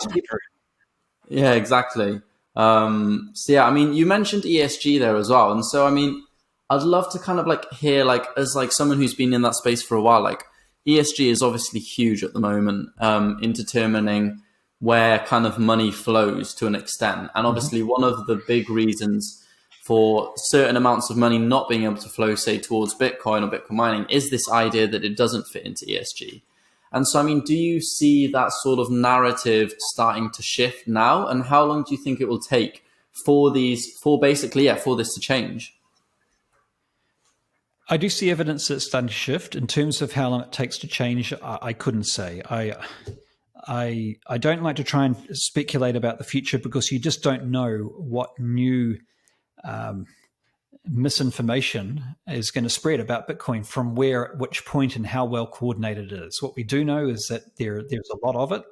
Yeah, exactly. So yeah, I mean, you mentioned ESG there as well, and so I mean, I'd love to kind of like hear, like, as like someone who's been in that space for a while, like ESG is obviously huge at the moment in determining where kind of money flows to an extent, and obviously one of the big reasons for certain amounts of money not being able to flow, say, towards Bitcoin or Bitcoin mining is this idea that it doesn't fit into ESG. And so, I mean, do you see that sort of narrative starting to shift now? And how long do you think it will take for this to change? I do see evidence that it's starting to shift. In terms of how long it takes to change, I couldn't say. I don't like to try and speculate about the future because you just don't know what new misinformation is going to spread about Bitcoin from where, at which point, and how well coordinated it is. What we do know is that there's a lot of it.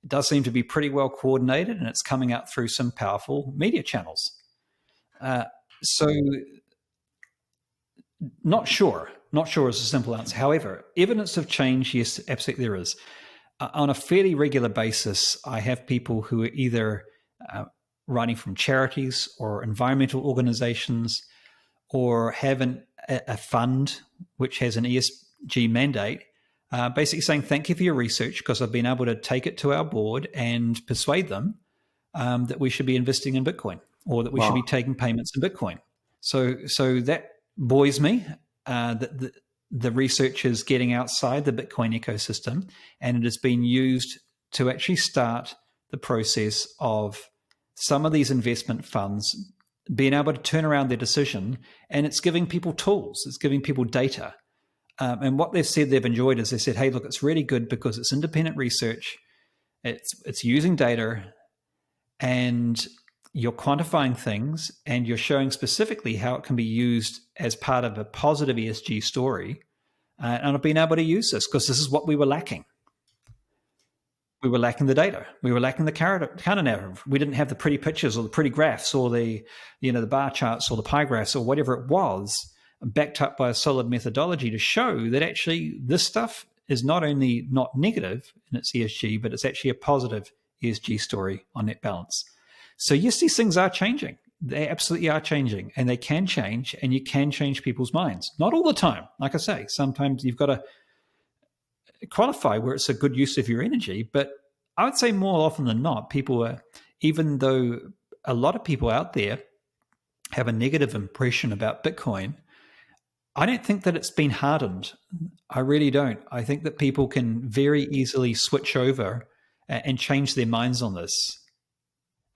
It does seem to be pretty well coordinated, and it's coming out through some powerful media channels. So not sure is a simple answer. However, evidence of change, yes, absolutely there is. On a fairly regular basis, I have people who are either writing from charities or environmental organizations, or have a fund which has an ESG mandate, basically saying, thank you for your research, because I've been able to take it to our board and persuade them that we should be investing in Bitcoin, or that we should be taking payments in Bitcoin. So that buoys me, that the research is getting outside the Bitcoin ecosystem, and it has been used to actually start the process of some of these investment funds being able to turn around their decision, and it's giving people tools, it's giving people data. And what they've said they've enjoyed is they said, hey, look, it's really good because it's independent research, it's using data, and you're quantifying things, and you're showing specifically how it can be used as part of a positive ESG story. And I've been able to use this because this is what we were lacking. We were lacking the data. We were lacking the counter narrative. We didn't have the pretty pictures or the pretty graphs or the bar charts or the pie graphs or whatever it was, backed up by a solid methodology to show that actually this stuff is not only not negative in its ESG, but it's actually a positive ESG story on net balance. So yes, these things are changing. They absolutely are changing, and they can change, and you can change people's minds. Not all the time. Like I say, sometimes you've got to qualify where it's a good use of your energy, but I would say more often than not, people are, even though a lot of people out there have a negative impression about Bitcoin, I don't think that it's been hardened. I really don't. I think that people can very easily switch over and change their minds on this.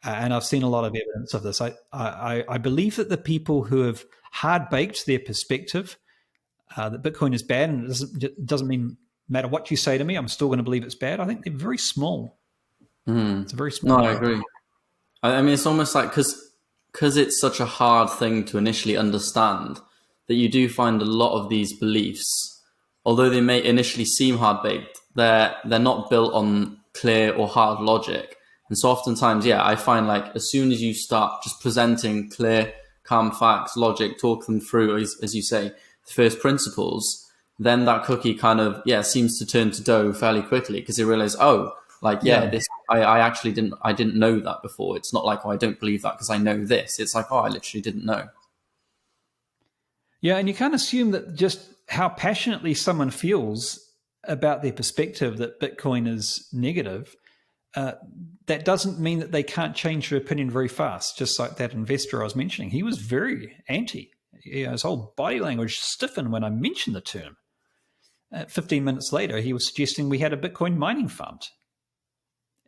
And I've seen a lot of evidence of this. I believe that the people who have hard-baked their perspective that Bitcoin is bad, and it doesn't mean matter what you say to me, I'm still going to believe it's bad. I think they're very small. It's a very small. No, I agree. I mean, it's almost like because it's such a hard thing to initially understand that you do find a lot of these beliefs, although they may initially seem hard-baked, they're not built on clear or hard logic. And so oftentimes, yeah, I find like as soon as you start just presenting clear, calm facts, logic, talk them through, as you say, the first principles, then that cookie kind of, seems to turn to dough fairly quickly because they realize, this, I actually didn't know that before. It's not like, I don't believe that because I know this. It's like, I literally didn't know. Yeah, and you can't assume that just how passionately someone feels about their perspective that Bitcoin is negative, that doesn't mean that they can't change their opinion very fast. Just like that investor I was mentioning, he was very anti. His whole body language stiffened when I mentioned the term. 15 minutes later, he was suggesting we had a Bitcoin mining fund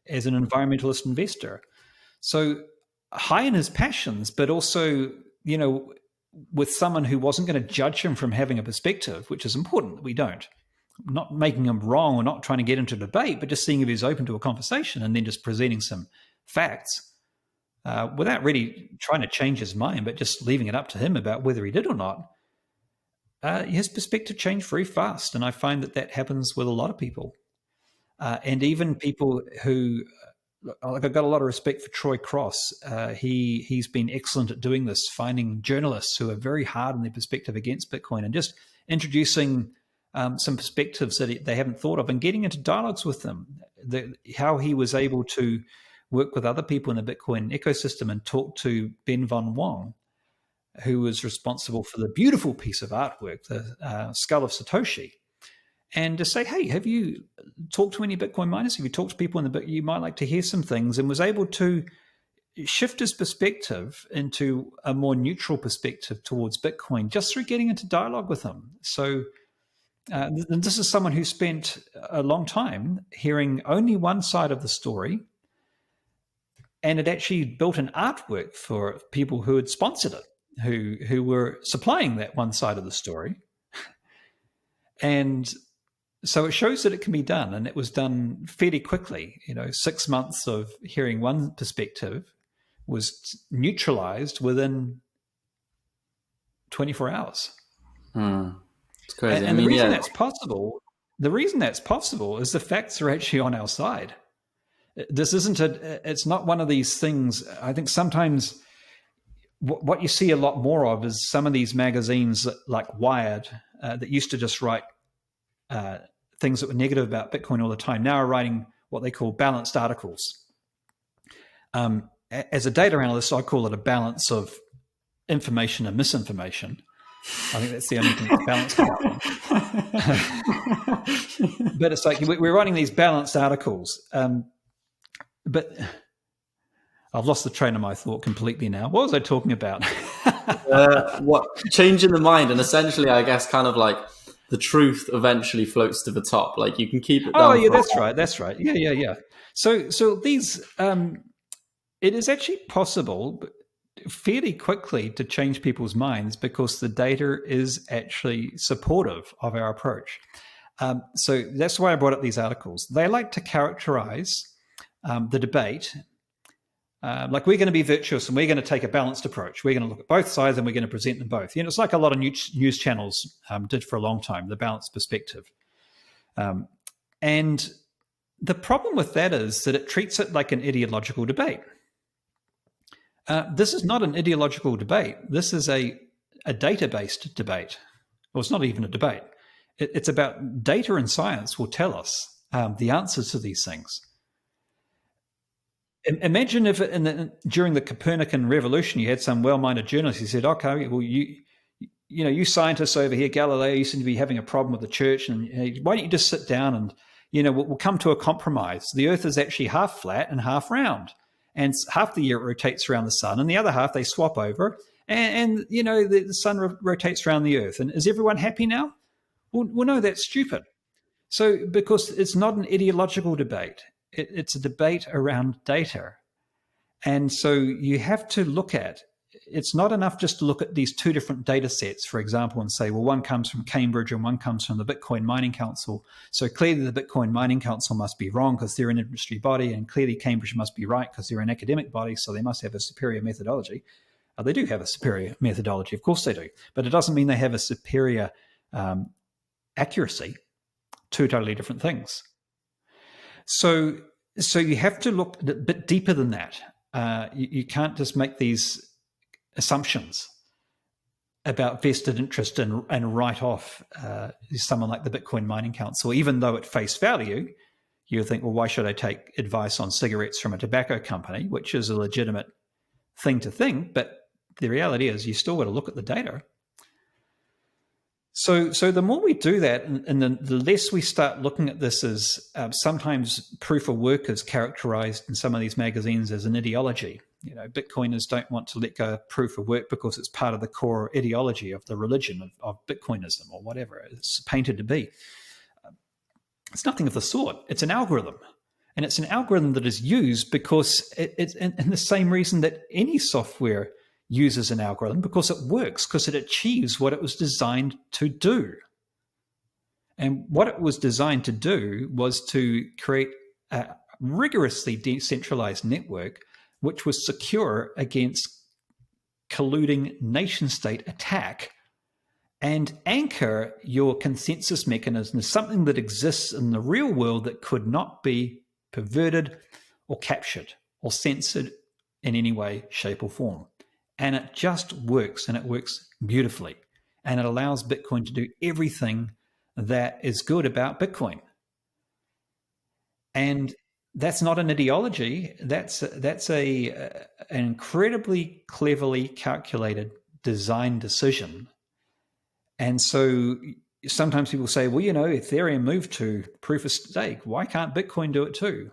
as an environmentalist investor. So high in his passions, but also, with someone who wasn't going to judge him from having a perspective, which is important that we don't. Not making him wrong or not trying to get into debate, but just seeing if he's open to a conversation and then just presenting some facts without really trying to change his mind, but just leaving it up to him about whether he did or not. His perspective changed very fast. And I find that happens with a lot of people. And even people who, like, I've got a lot of respect for Troy Cross. He's been excellent at doing this, finding journalists who are very hard on their perspective against Bitcoin and just introducing some perspectives that they haven't thought of and getting into dialogues with them. How he was able to work with other people in the Bitcoin ecosystem and talk to Ben von Wong, who was responsible for the beautiful piece of artwork, the Skull of Satoshi, and to say, hey, have you talked to any Bitcoin miners? Have you talked to people in the Bitcoin? You might like to hear some things, and was able to shift his perspective into a more neutral perspective towards Bitcoin just through getting into dialogue with them. So this is someone who spent a long time hearing only one side of the story, and it actually built an artwork for people who had sponsored it, who were supplying that one side of the story. And so it shows that it can be done, and it was done fairly quickly. 6 months of hearing one perspective was neutralized within 24 hours. It's crazy. And the reason that's possible is the facts are actually on our side. This isn't it's not one of these things. I think sometimes what you see a lot more of is some of these magazines like Wired that used to just write things that were negative about Bitcoin all the time, now are writing what they call balanced articles. As a data analyst, I call it a balance of information and misinformation. I think that's the only thing that's balanced about them. But it's like we're writing these balanced articles. But I've lost the train of my thought completely now. What was I talking about? What changing the mind, and essentially, I guess, kind of like the truth eventually floats to the top. Like you can keep it down. Oh, yeah, that's right. Yeah. So these, it is actually possible fairly quickly to change people's minds because the data is actually supportive of our approach. So that's why I brought up these articles. They like to characterize the debate like we're going to be virtuous and we're going to take a balanced approach. We're going to look at both sides and we're going to present them both. It's like a lot of news channels did for a long time, the balanced perspective. And the problem with that is that it treats it like an ideological debate. This is not an ideological debate. This is a data-based debate. Well, it's not even a debate. It's about data and science will tell us the answers to these things. Imagine if during the Copernican revolution you had some well-minded journalist who said, okay, well, you scientists over here, Galileo, you seem to be having a problem with the church, and why don't you just sit down and we'll come to a compromise. The Earth is actually half flat and half round, and half the year it rotates around the sun, and the other half they swap over, and the sun rotates around the Earth. And is everyone happy now? Well, no, that's stupid. So because it's not an ideological debate, it's a debate around data. And so you have to look at, it's not enough just to look at these two different data sets, for example, and say, well, one comes from Cambridge and one comes from the Bitcoin Mining Council. So clearly the Bitcoin Mining Council must be wrong because they're an industry body, and clearly Cambridge must be right because they're an academic body, so they must have a superior methodology. They do have a superior methodology, of course they do, but it doesn't mean they have a superior accuracy. Two totally different things. So you have to look a bit deeper than that. You can't just make these assumptions about vested interest and write off someone like the Bitcoin Mining Council, even though at face value, you think, well, why should I take advice on cigarettes from a tobacco company, which is a legitimate thing to think, but the reality is you still got to look at the data. So the more we do that, and the less we start looking at this as sometimes proof of work is characterized in some of these magazines as an ideology. Bitcoiners don't want to let go of proof of work because it's part of the core ideology of the religion of Bitcoinism or whatever it's painted to be. It's nothing of the sort. It's an algorithm. And it's an algorithm that is used because it's in the same reason that any software uses an algorithm, because it works, because it achieves what it was designed to do. And what it was designed to do was to create a rigorously decentralized network which was secure against colluding nation-state attack and anchor your consensus mechanism as something that exists in the real world that could not be perverted or captured or censored in any way, shape, or form. And it just works, and it works beautifully. And it allows Bitcoin to do everything that is good about Bitcoin. And that's not an ideology. That's an incredibly cleverly calculated design decision. And so sometimes people say, well, Ethereum moved to proof of stake. Why can't Bitcoin do it too?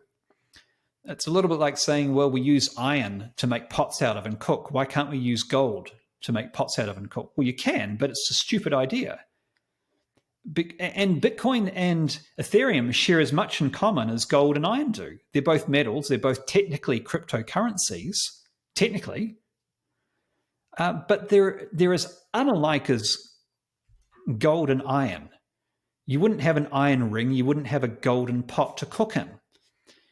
It's a little bit like saying, well, we use iron to make pots out of and cook. Why can't we use gold to make pots out of and cook? Well, you can, but it's a stupid idea. And Bitcoin and Ethereum share as much in common as gold and iron do. They're both metals. They're both technically cryptocurrencies, technically. But they're as unalike as gold and iron. You wouldn't have an iron ring. You wouldn't have a golden pot to cook in.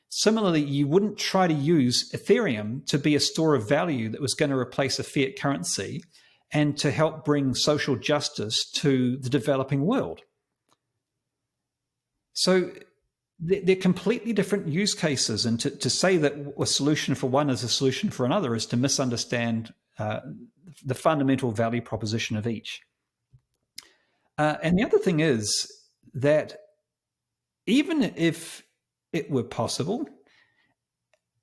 Similarly, you wouldn't try to use Ethereum to be a store of value that was going to replace a fiat currency and to help bring social justice to the developing world. So they're completely different use cases. And to say that a solution for one is a solution for another is to misunderstand the fundamental value proposition of each. And the other thing is that even if it were possible,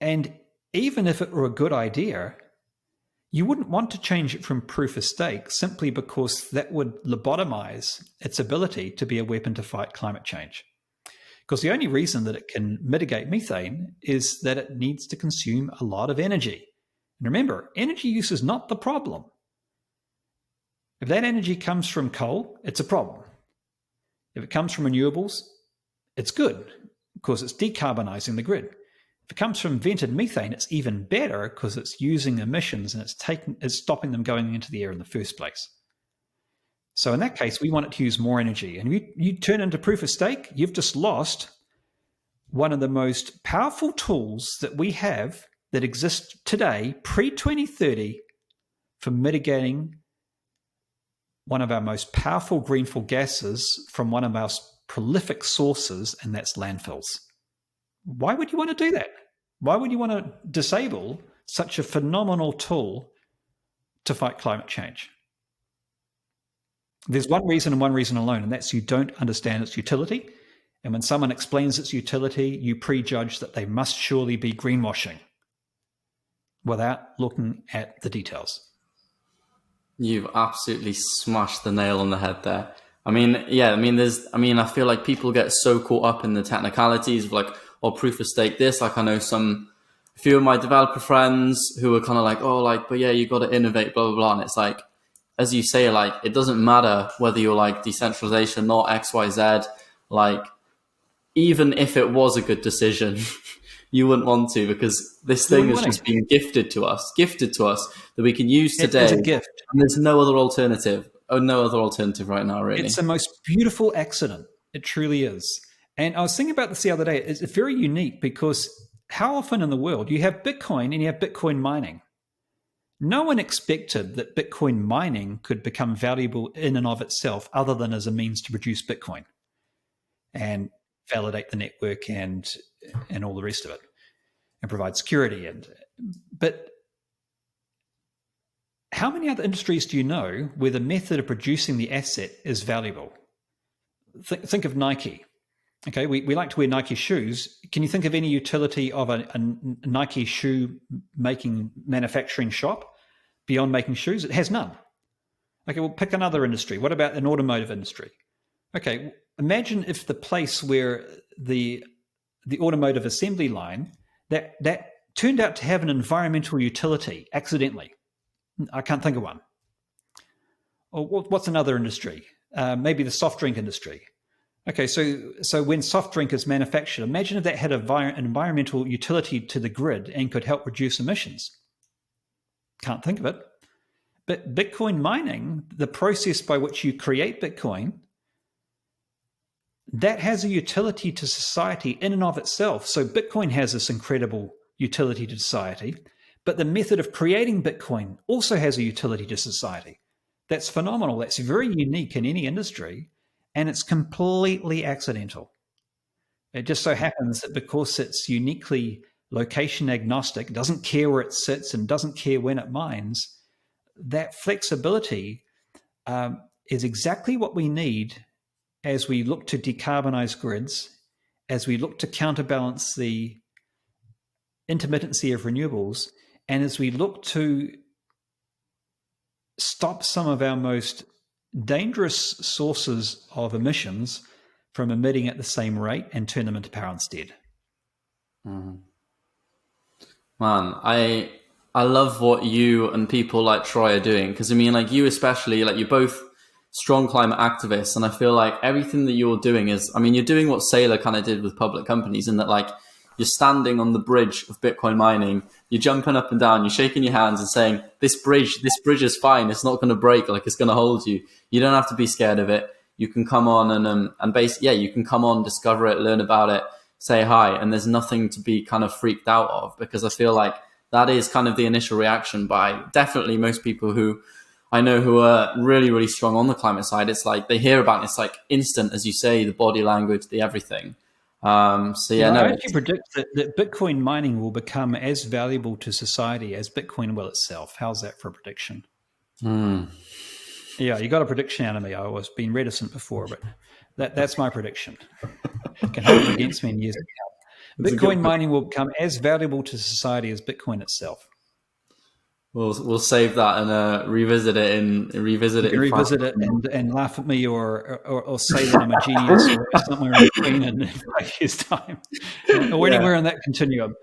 and even if it were a good idea, you wouldn't want to change it from proof of stake simply because that would lobotomize its ability to be a weapon to fight climate change. Because the only reason that it can mitigate methane is that it needs to consume a lot of energy. And remember, energy use is not the problem. If that energy comes from coal, it's a problem. If it comes from renewables, it's good, because it's decarbonizing the grid. If it comes from vented methane, it's even better because it's using emissions and it's stopping them going into the air in the first place. So in that case, we want it to use more energy. And you turn into proof of stake, you've just lost one of the most powerful tools that we have that exists today, pre-2030, for mitigating one of our most powerful greenfield gases from one of our prolific sources, and that's landfills. Why would you want to do that? Why would you want to disable such a phenomenal tool to fight climate change? There's one reason and one reason alone, and that's you don't understand its utility. And when someone explains its utility, you prejudge that they must surely be greenwashing without looking at the details. You've absolutely smashed the nail on the head there. I mean, I feel like people get so caught up in the technicalities of like, oh, proof of stake this. Like, I know a few of my developer friends who are kind of like, oh, like, but yeah, you got to innovate, blah, blah, blah. And it's like, as you say, like, it doesn't matter whether you're like decentralization, not X, Y, Z, like, even if it was a good decision, you wouldn't want to, because this thing is just being gifted to us that we can use today. It's a gift. And there's no other alternative right now, really. It's the most beautiful accident. It truly is. And I was thinking about this the other day. It's very unique because how often in the world you have Bitcoin and you have Bitcoin mining? No one expected that Bitcoin mining could become valuable in and of itself other than as a means to produce Bitcoin and validate the network and all the rest of it and provide security. But how many other industries do you know where the method of producing the asset is valuable? Think of Nike. Okay, we like to wear Nike shoes. Can you think of any utility of a Nike shoe manufacturing shop beyond making shoes? It has none. Okay, well, pick another industry. What about an automotive industry? Okay, imagine if the place where the automotive assembly line that turned out to have an environmental utility accidentally. I can't think of one. Or what's another industry? Maybe the soft drink industry. Okay, so when soft drink is manufactured, imagine if that had an environmental utility to the grid and could help reduce emissions. Can't think of it. But Bitcoin mining, the process by which you create Bitcoin, that has a utility to society in and of itself. So Bitcoin has this incredible utility to society, but the method of creating Bitcoin also has a utility to society. That's phenomenal. That's very unique in any industry, and it's completely accidental. It just so happens that because it's uniquely location agnostic, doesn't care where it sits and doesn't care when it mines, that flexibility is exactly what we need as we look to decarbonize grids, as we look to counterbalance the intermittency of renewables, and as we look to stop some of our most dangerous sources of emissions from emitting at the same rate and turn them into power instead. Man, I love what you and people like Troy are doing, because I mean, like, you especially, like, you're both strong climate activists, and I feel like everything that you're doing is, I mean, you're doing what Saylor kind of did with public companies, in that, like, you're standing on the bridge of Bitcoin mining, you're jumping up and down, you're shaking your hands and saying, this bridge is fine, it's not going to break, like, it's going to hold you. You don't have to be scared of it. You can come on and basically, you can come on, discover it, learn about it, say hi, and there's nothing to be kind of freaked out of, because I feel like that is kind of the initial reaction by definitely most people who I know who are really, really strong on the climate side. It's like they hear about it, it's like instant, as you say, the body language, the everything. I actually predict that Bitcoin mining will become as valuable to society as Bitcoin will itself. How's that for a prediction? Yeah, you got a prediction out of me. I was being reticent before, but that's my prediction. You can hold it against me in years to come. Bitcoin mining will become as valuable to society as Bitcoin itself. We'll save that and revisit it and laugh at me or say that I'm a genius or somewhere in between in 5 years' time, or anywhere in that continuum.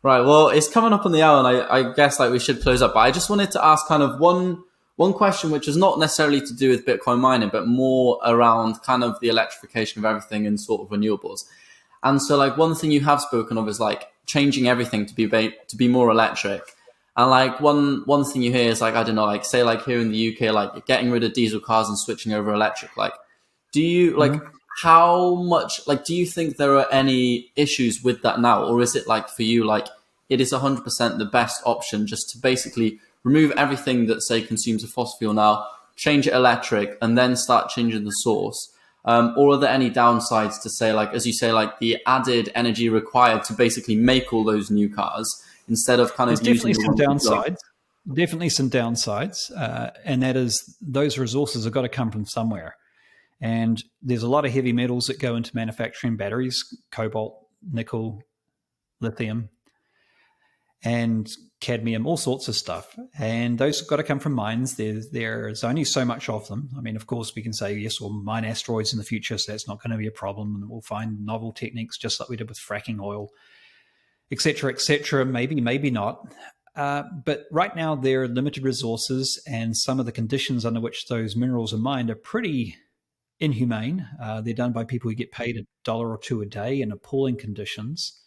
Right. Well, it's coming up on the hour, and I guess like we should close up. But I just wanted to ask kind of one question, which is not necessarily to do with Bitcoin mining, but more around kind of the electrification of everything and sort of renewables. And so, like, one thing you have spoken of is like changing everything to be more electric. And like one thing you hear is like, I don't know, like say like here in the UK, like getting rid of diesel cars and switching over electric. Like, do you like how much, like, do you think there are any issues with that now? Or is it like for you, like it is 100% the best option just to basically remove everything that say consumes a fossil fuel now, change it electric and then start changing the source? Or are there any downsides to say, like, as you say, like the added energy required to basically make all those new cars? Instead of kind of There's definitely some downsides. definitely some downsides, and that is those resources have got to come from somewhere. And there's a lot of heavy metals that go into manufacturing batteries: cobalt, nickel, lithium, and cadmium, all sorts of stuff. And those have got to come from mines. There's only so much of them. I mean, of course, we can say, yes, we'll mine asteroids in the future, so that's not going to be a problem. And we'll find novel techniques just like we did with fracking oil, et cetera, et cetera. Maybe, maybe not. But right now, there are limited resources, and some of the conditions under which those minerals are mined are pretty inhumane. They're done by people who get paid $1 or $2 a day in appalling conditions.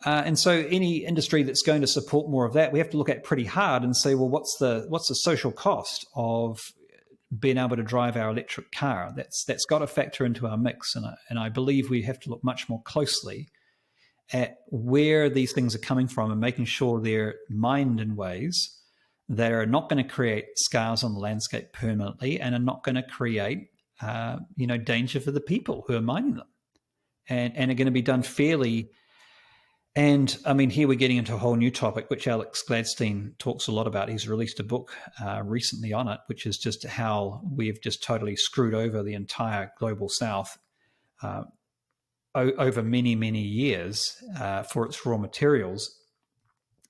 And so any industry that's going to support more of that, we have to look at pretty hard and say, well, what's the social cost of being able to drive our electric car? That's got to factor into our mix. And I believe we have to look much more closely at where these things are coming from and making sure they're mined in ways that are not going to create scars on the landscape permanently and are not going to create danger for the people who are mining them, and are going to be done fairly. And I mean, here we're getting into a whole new topic, which Alex Gladstein talks a lot about. He's released a book recently on it, which is just how we've just totally screwed over the entire global south over many, many years for its raw materials.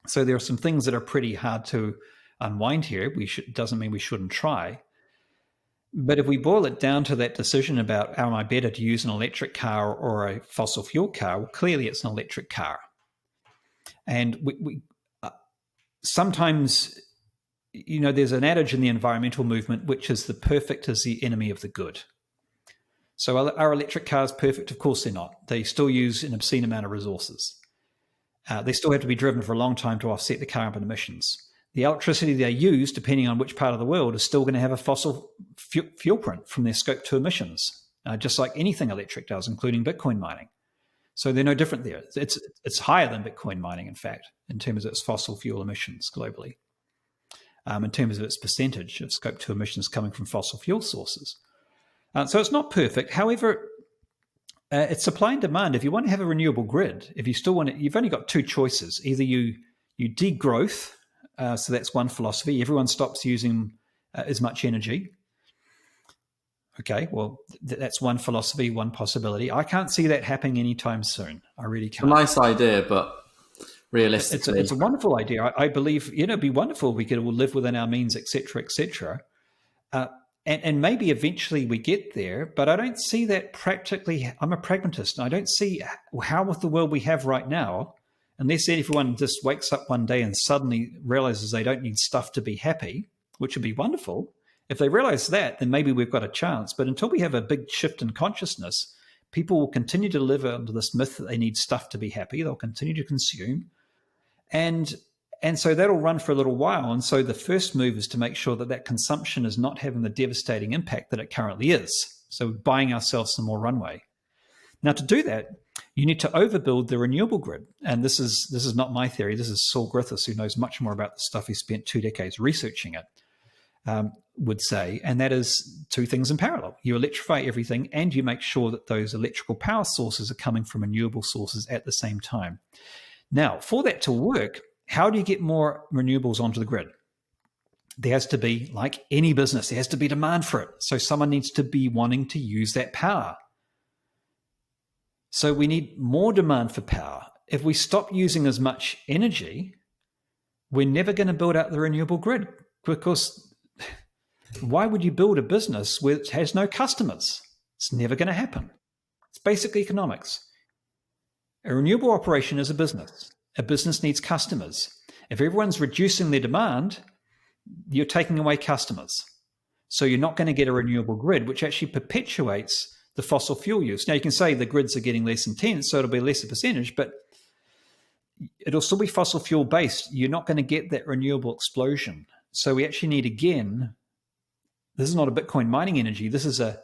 So there are some things that are pretty hard to unwind here. Doesn't mean we shouldn't try. But if we boil it down to that decision about, am I better to use an electric car or a fossil fuel car? Well, clearly it's an electric car. And we sometimes, there's an adage in the environmental movement, which is the perfect is the enemy of the good. So are electric cars perfect? Of course they're not. They still use an obscene amount of resources. They still have to be driven for a long time to offset the carbon emissions. The electricity they use, depending on which part of the world, is still going to have a fossil fuel print from their Scope 2 emissions, just like anything electric does, including Bitcoin mining. So they're no different there. It's higher than Bitcoin mining, in fact, in terms of its fossil fuel emissions globally, in terms of its percentage of Scope 2 emissions coming from fossil fuel sources. So it's not perfect. However, it's supply and demand. If you want to have a renewable grid, if you still want it, you've only got two choices. Either you degrowth, so that's one philosophy. Everyone stops using as much energy. Okay, well, that's one philosophy, one possibility. I can't see that happening anytime soon. I really can't. A nice idea, but realistically, it's a wonderful idea. I believe it'd be wonderful if we could all live within our means, et cetera, et cetera. And maybe eventually we get there, but I don't see that practically. I'm a pragmatist. I don't see how, with the world we have right now, unless everyone just wakes up one day and suddenly realizes they don't need stuff to be happy, which would be wonderful. If they realize that, then maybe we've got a chance. But until we have a big shift in consciousness, people will continue to live under this myth that they need stuff to be happy. They'll continue to consume. And so that'll run for a little while. And so the first move is to make sure that consumption is not having the devastating impact that it currently is. So we're buying ourselves some more runway. Now, to do that, you need to overbuild the renewable grid. And this is not my theory. This is Saul Griffiths, who knows much more about the stuff. He spent 2 decades researching it. Would say, and that is two things in parallel. You electrify everything and you make sure that those electrical power sources are coming from renewable sources at the same time. Now, for that to work, how do you get more renewables onto the grid? There has to be, like any business, there has to be demand for it. So someone needs to be wanting to use that power. So we need more demand for power. If we stop using as much energy, we're never going to build out the renewable grid, because why would you build a business which has no customers? It's never going to happen. It's basic economics. A renewable operation is a business. A business needs customers. If everyone's reducing their demand, you're taking away customers. So you're not going to get a renewable grid, which actually perpetuates the fossil fuel use. Now, you can say the grids are getting less intense, so it'll be a lesser percentage, but it'll still be fossil fuel based. You're not going to get that renewable explosion. So we actually need, again, this is not a Bitcoin mining energy. This is a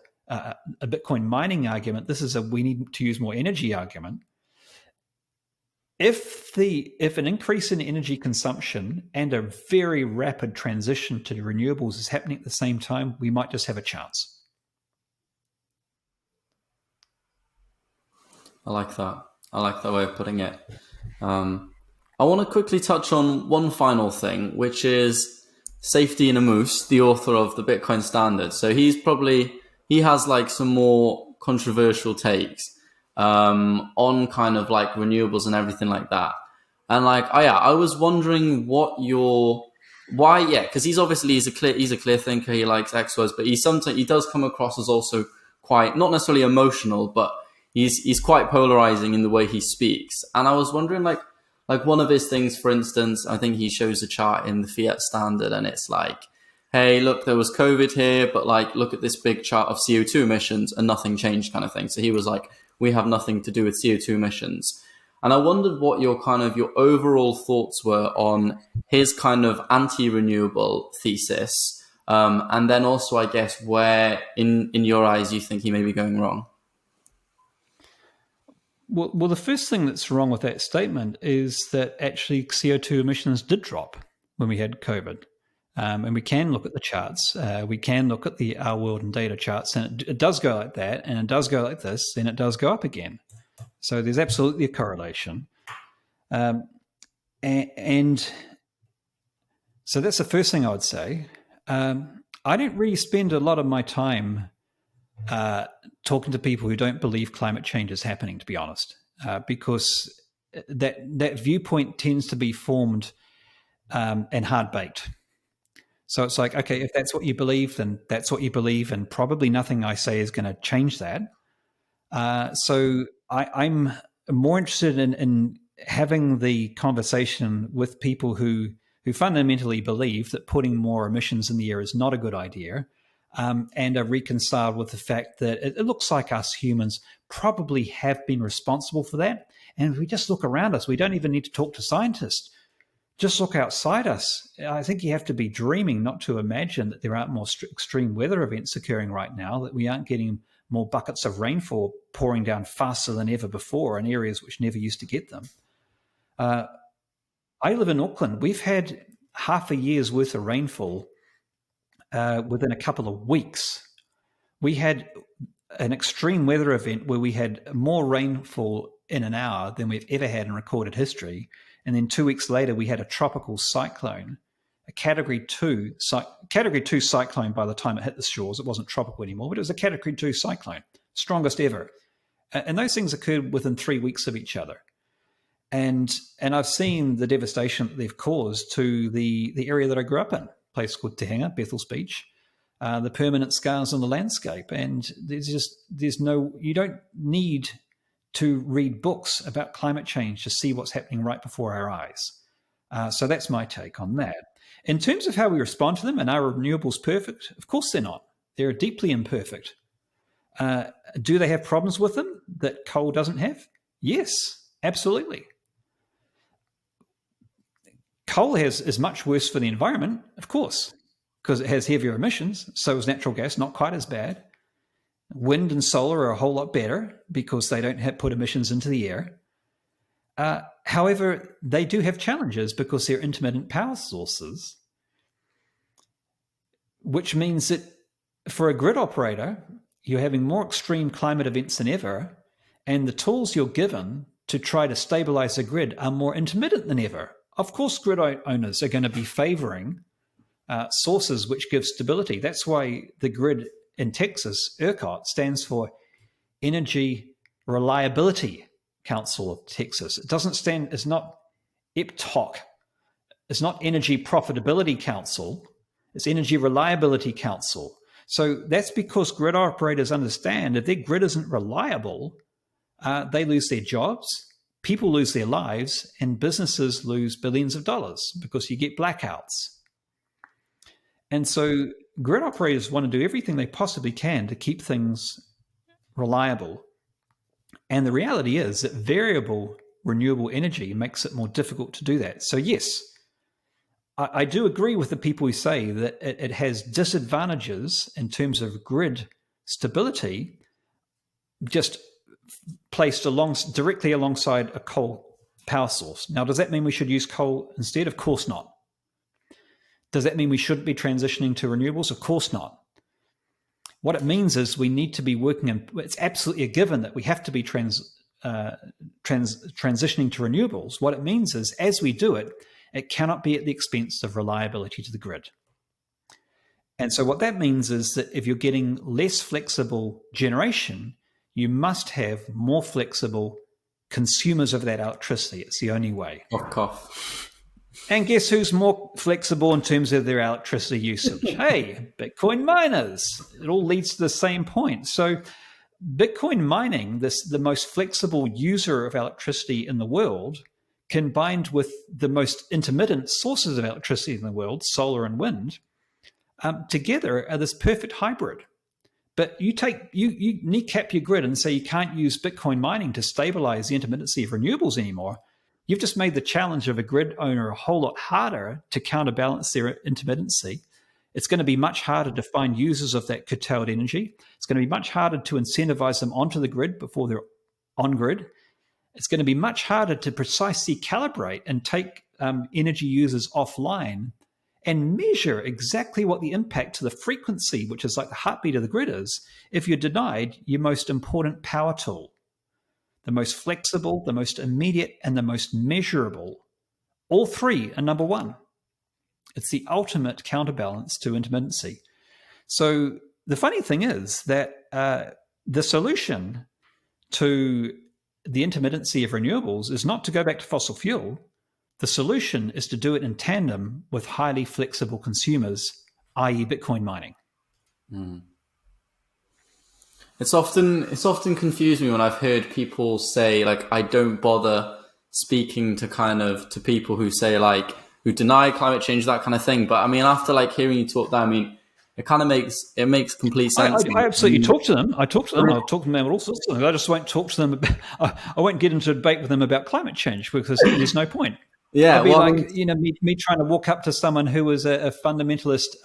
Bitcoin mining argument. This is a we need to use more energy argument. If an increase in energy consumption and a very rapid transition to renewables is happening at the same time, we might just have a chance. I like that. I like that way of putting it. I want to quickly touch on one final thing, which is Salfedean Ammous, the author of the Bitcoin Standard. So he has like some more controversial takes on kind of like renewables and everything like that. And like, I was wondering because he's a clear thinker. He likes experts, but he does come across as also quite not necessarily emotional, but he's quite polarizing in the way he speaks. And I was wondering like one of his things, for instance, I think he shows a chart in the Fiat Standard, and it's like, hey, look, there was COVID here, but like, look at this big chart of CO2 emissions and nothing changed kind of thing. So he was like, we have nothing to do with CO2 emissions. And I wondered what your overall thoughts were on his kind of anti-renewable thesis. And then also, I guess, where in your eyes you think he may be going wrong. Well, the first thing that's wrong with that statement is that actually CO2 emissions did drop when we had COVID. And we can look at the charts. We can look at the Our World and Data charts, and it does go like that, and it does go like this, then it does go up again. So there's absolutely a correlation. And so that's the first thing I would say. I don't really spend a lot of my time talking to people who don't believe climate change is happening, to be honest, because that viewpoint tends to be formed and hard-baked. So it's like, okay, if that's what you believe, then that's what you believe, and probably nothing I say is going to change that. So I'm more interested in having the conversation with people who fundamentally believe that putting more emissions in the air is not a good idea, and are reconciled with the fact that it looks like us humans probably have been responsible for that. And if we just look around us, we don't even need to talk to scientists. Just look outside us. I think you have to be dreaming not to imagine that there aren't more extreme weather events occurring right now, that we aren't getting more buckets of rainfall pouring down faster than ever before in areas which never used to get them. I live in Auckland. We've had half a year's worth of rainfall within a couple of weeks. We had an extreme weather event where we had more rainfall in an hour than we've ever had in recorded history. And then 2 weeks later, we had a tropical cyclone, a Category 2 cyclone by the time it hit the shores. It wasn't tropical anymore, but it was a Category 2 cyclone, strongest ever. And those things occurred within 3 weeks of each other. And I've seen the devastation that they've caused to the area that I grew up in, a place called Te Hinga, Bethel's Beach, the permanent scars on the landscape. And you don't need to read books about climate change to see what's happening right before our eyes. So that's my take on that. In terms of how we respond to them, and are renewables perfect? Of course they're not. They're deeply imperfect. Do they have problems with them that coal doesn't have? Yes, absolutely. Coal is much worse for the environment, of course, because it has heavier emissions. So is natural gas, not quite as bad. Wind and solar are a whole lot better because they don't put emissions into the air. However, they do have challenges because they're intermittent power sources, which means that for a grid operator, you're having more extreme climate events than ever, and the tools you're given to try to stabilize the grid are more intermittent than ever. Of course, grid owners are going to be favoring sources which give stability. That's why the grid in Texas, ERCOT, stands for Energy Reliability Council of Texas. It's not EPTOC. It's not Energy Profitability Council. It's Energy Reliability Council. So that's because grid operators understand if their grid isn't reliable, they lose their jobs, people lose their lives, and businesses lose billions of dollars because you get blackouts. And so grid operators want to do everything they possibly can to keep things reliable. And the reality is that variable renewable energy makes it more difficult to do that. So yes, I do agree with the people who say that it has disadvantages in terms of grid stability, just placed directly alongside a coal power source. Now, does that mean we should use coal instead? Of course not. Does that mean we shouldn't be transitioning to renewables? Of course not. What it means is we need to be working, and it's absolutely a given that we have to be transitioning to renewables, what it means is, as we do it, it cannot be at the expense of reliability to the grid. And so what that means is that if you're getting less flexible generation, you must have more flexible consumers of that electricity. It's the only way. Cough. And guess who's more flexible in terms of their electricity usage? Hey, Bitcoin miners. It all leads to the same point. So Bitcoin mining, the most flexible user of electricity in the world, combined with the most intermittent sources of electricity in the world, solar and wind, together are this perfect hybrid. But you kneecap your grid and say you can't use Bitcoin mining to stabilize the intermittency of renewables anymore. You've just made the challenge of a grid owner a whole lot harder to counterbalance their intermittency. It's going to be much harder to find users of that curtailed energy. It's going to be much harder to incentivize them onto the grid before they're on grid. It's going to be much harder to precisely calibrate and take energy users offline and measure exactly what the impact to the frequency, which is like the heartbeat of the grid, is if you're denied your most important power tool, the most flexible, the most immediate, and the most measurable. All three are number one. It's the ultimate counterbalance to intermittency. So the funny thing is that the solution to the intermittency of renewables is not to go back to fossil fuel. The solution is to do it in tandem with highly flexible consumers, i.e. Bitcoin mining. It's often confused me when I've heard people say, like, I don't bother speaking to people who say, like, who deny climate change, that kind of thing. But I mean, after like hearing you talk that, I mean, it makes complete sense. I absolutely talk to them. I've talked to them about all sorts of things. I just won't talk to them about, I won't get into a debate with them about climate change because there's no point. Yeah, It'd be me trying to walk up to someone who was a fundamentalist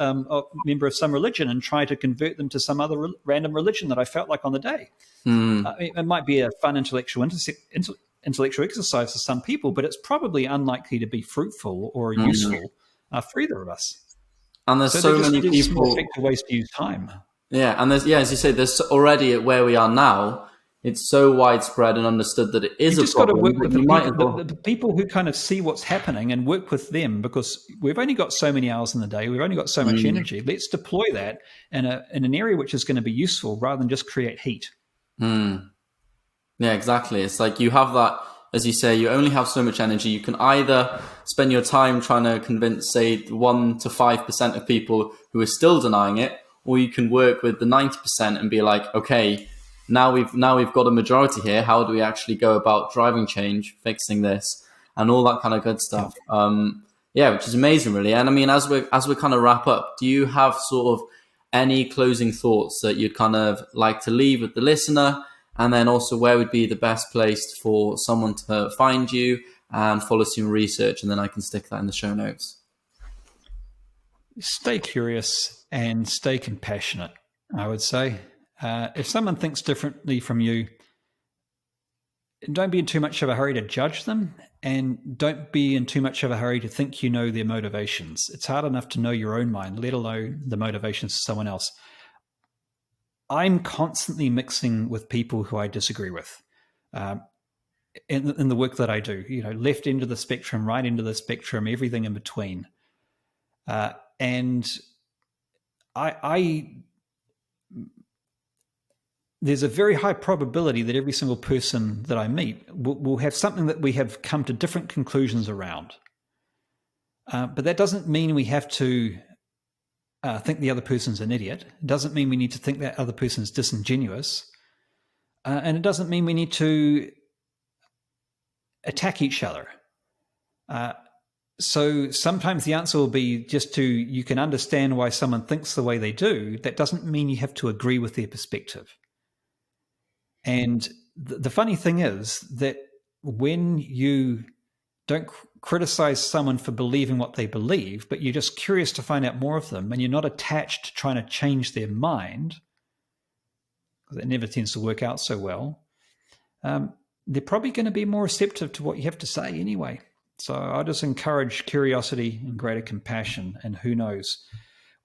member of some religion and try to convert them to some other random religion that I felt like on the day. It might be a fun intellectual exercise for some people, but it's probably unlikely to be fruitful or useful for either of us. And there's so many people. Effective ways to use time. Yeah, and as you say, there's already at where we are now. It's so widespread and understood that it is a problem. You've just got to work with the people who kind of see what's happening and work with them, because we've only got so many hours in the day. We've only got so much energy. Let's deploy that in an area which is going to be useful rather than just create heat. Yeah, exactly. It's like you have that, as you say, you only have so much energy. You can either spend your time trying to convince, say, 1 to 5% of people who are still denying it, or you can work with the 90% and be like, okay, now we've got a majority here. How do we actually go about driving change, fixing this, and all that kind of good stuff? Which is amazing, really. And I mean, as we kind of wrap up, do you have sort of any closing thoughts that you'd kind of like to leave with the listener? And then also, where would be the best place for someone to find you and follow some research? And then I can stick that in the show notes. Stay curious and stay compassionate, I would say. If someone thinks differently from you, don't be in too much of a hurry to judge them, and don't be in too much of a hurry to think you know their motivations. It's hard enough to know your own mind, let alone the motivations of someone else. I'm constantly mixing with people who I disagree with in the work that I do. Left end of the spectrum, right end of the spectrum, everything in between. And there's a very high probability that every single person that I meet will have something that we have come to different conclusions around. But that doesn't mean we have to think the other person's an idiot. It doesn't mean we need to think that other person is disingenuous. And it doesn't mean we need to attack each other. So sometimes the answer will be just you can understand why someone thinks the way they do. That doesn't mean you have to agree with their perspective. And the funny thing is that when you don't criticize someone for believing what they believe, but you're just curious to find out more of them, and you're not attached to trying to change their mind, because it never tends to work out so well, they're probably going to be more receptive to what you have to say anyway. So I just encourage curiosity and greater compassion, and who knows,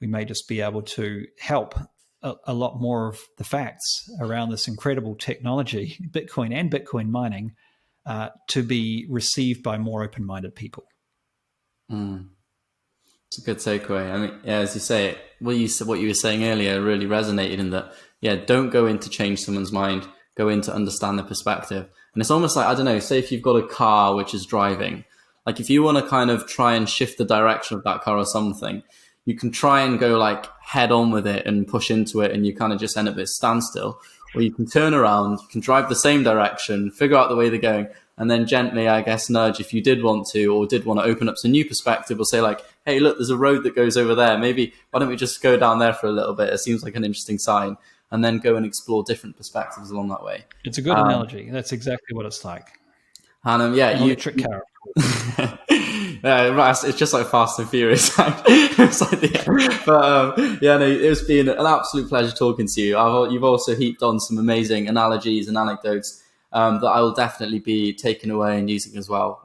we may just be able to help a lot more of the facts around this incredible technology, Bitcoin and Bitcoin mining, to be received by more open-minded people. It's a good takeaway. I mean, yeah, as you say, what you were saying earlier really resonated in that, yeah, don't go in to change someone's mind, go in to understand their perspective. And it's almost like, I don't know, say if you've got a car which is driving, like if you want to kind of try and shift the direction of that car or something, you can try and go like head on with it and push into it and you kind of just end up at a standstill. Or you can turn around, you can drive the same direction, figure out the way they're going, and then gently, I guess, nudge if you did want to, or did want to open up some new perspective, or say like, hey, look, there's a road that goes over there. Maybe, why don't we just go down there for a little bit? It seems like an interesting sign. And then go and explore different perspectives along that way. It's a good analogy. That's exactly what it's like. And yeah, an electric car. Yeah, it's just like Fast and Furious. It's like yeah, no, it's been an absolute pleasure talking to you. You've also heaped on some amazing analogies and anecdotes that I will definitely be taking away and using as well.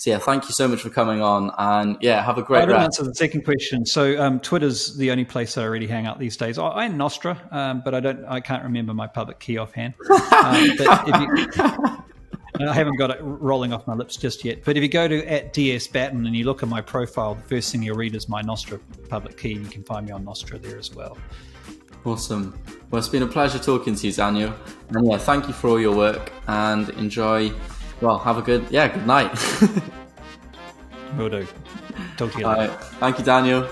So yeah, thank you so much for coming on, and yeah, have a great rest. I didn't answer the second question. So Twitter's the only place that I really hang out these days. I'm Nostra, but I can't remember my public key offhand. But I haven't got it rolling off my lips just yet. But if you go to @dsbatten and you look at my profile, the first thing you'll read is my Nostra public key. You can find me on Nostra there as well. Awesome. Well, it's been a pleasure talking to you, Daniel. And yeah, thank you for all your work, and enjoy. Well, have a good night. Will do. Talk to you later. All right. Thank you, Daniel.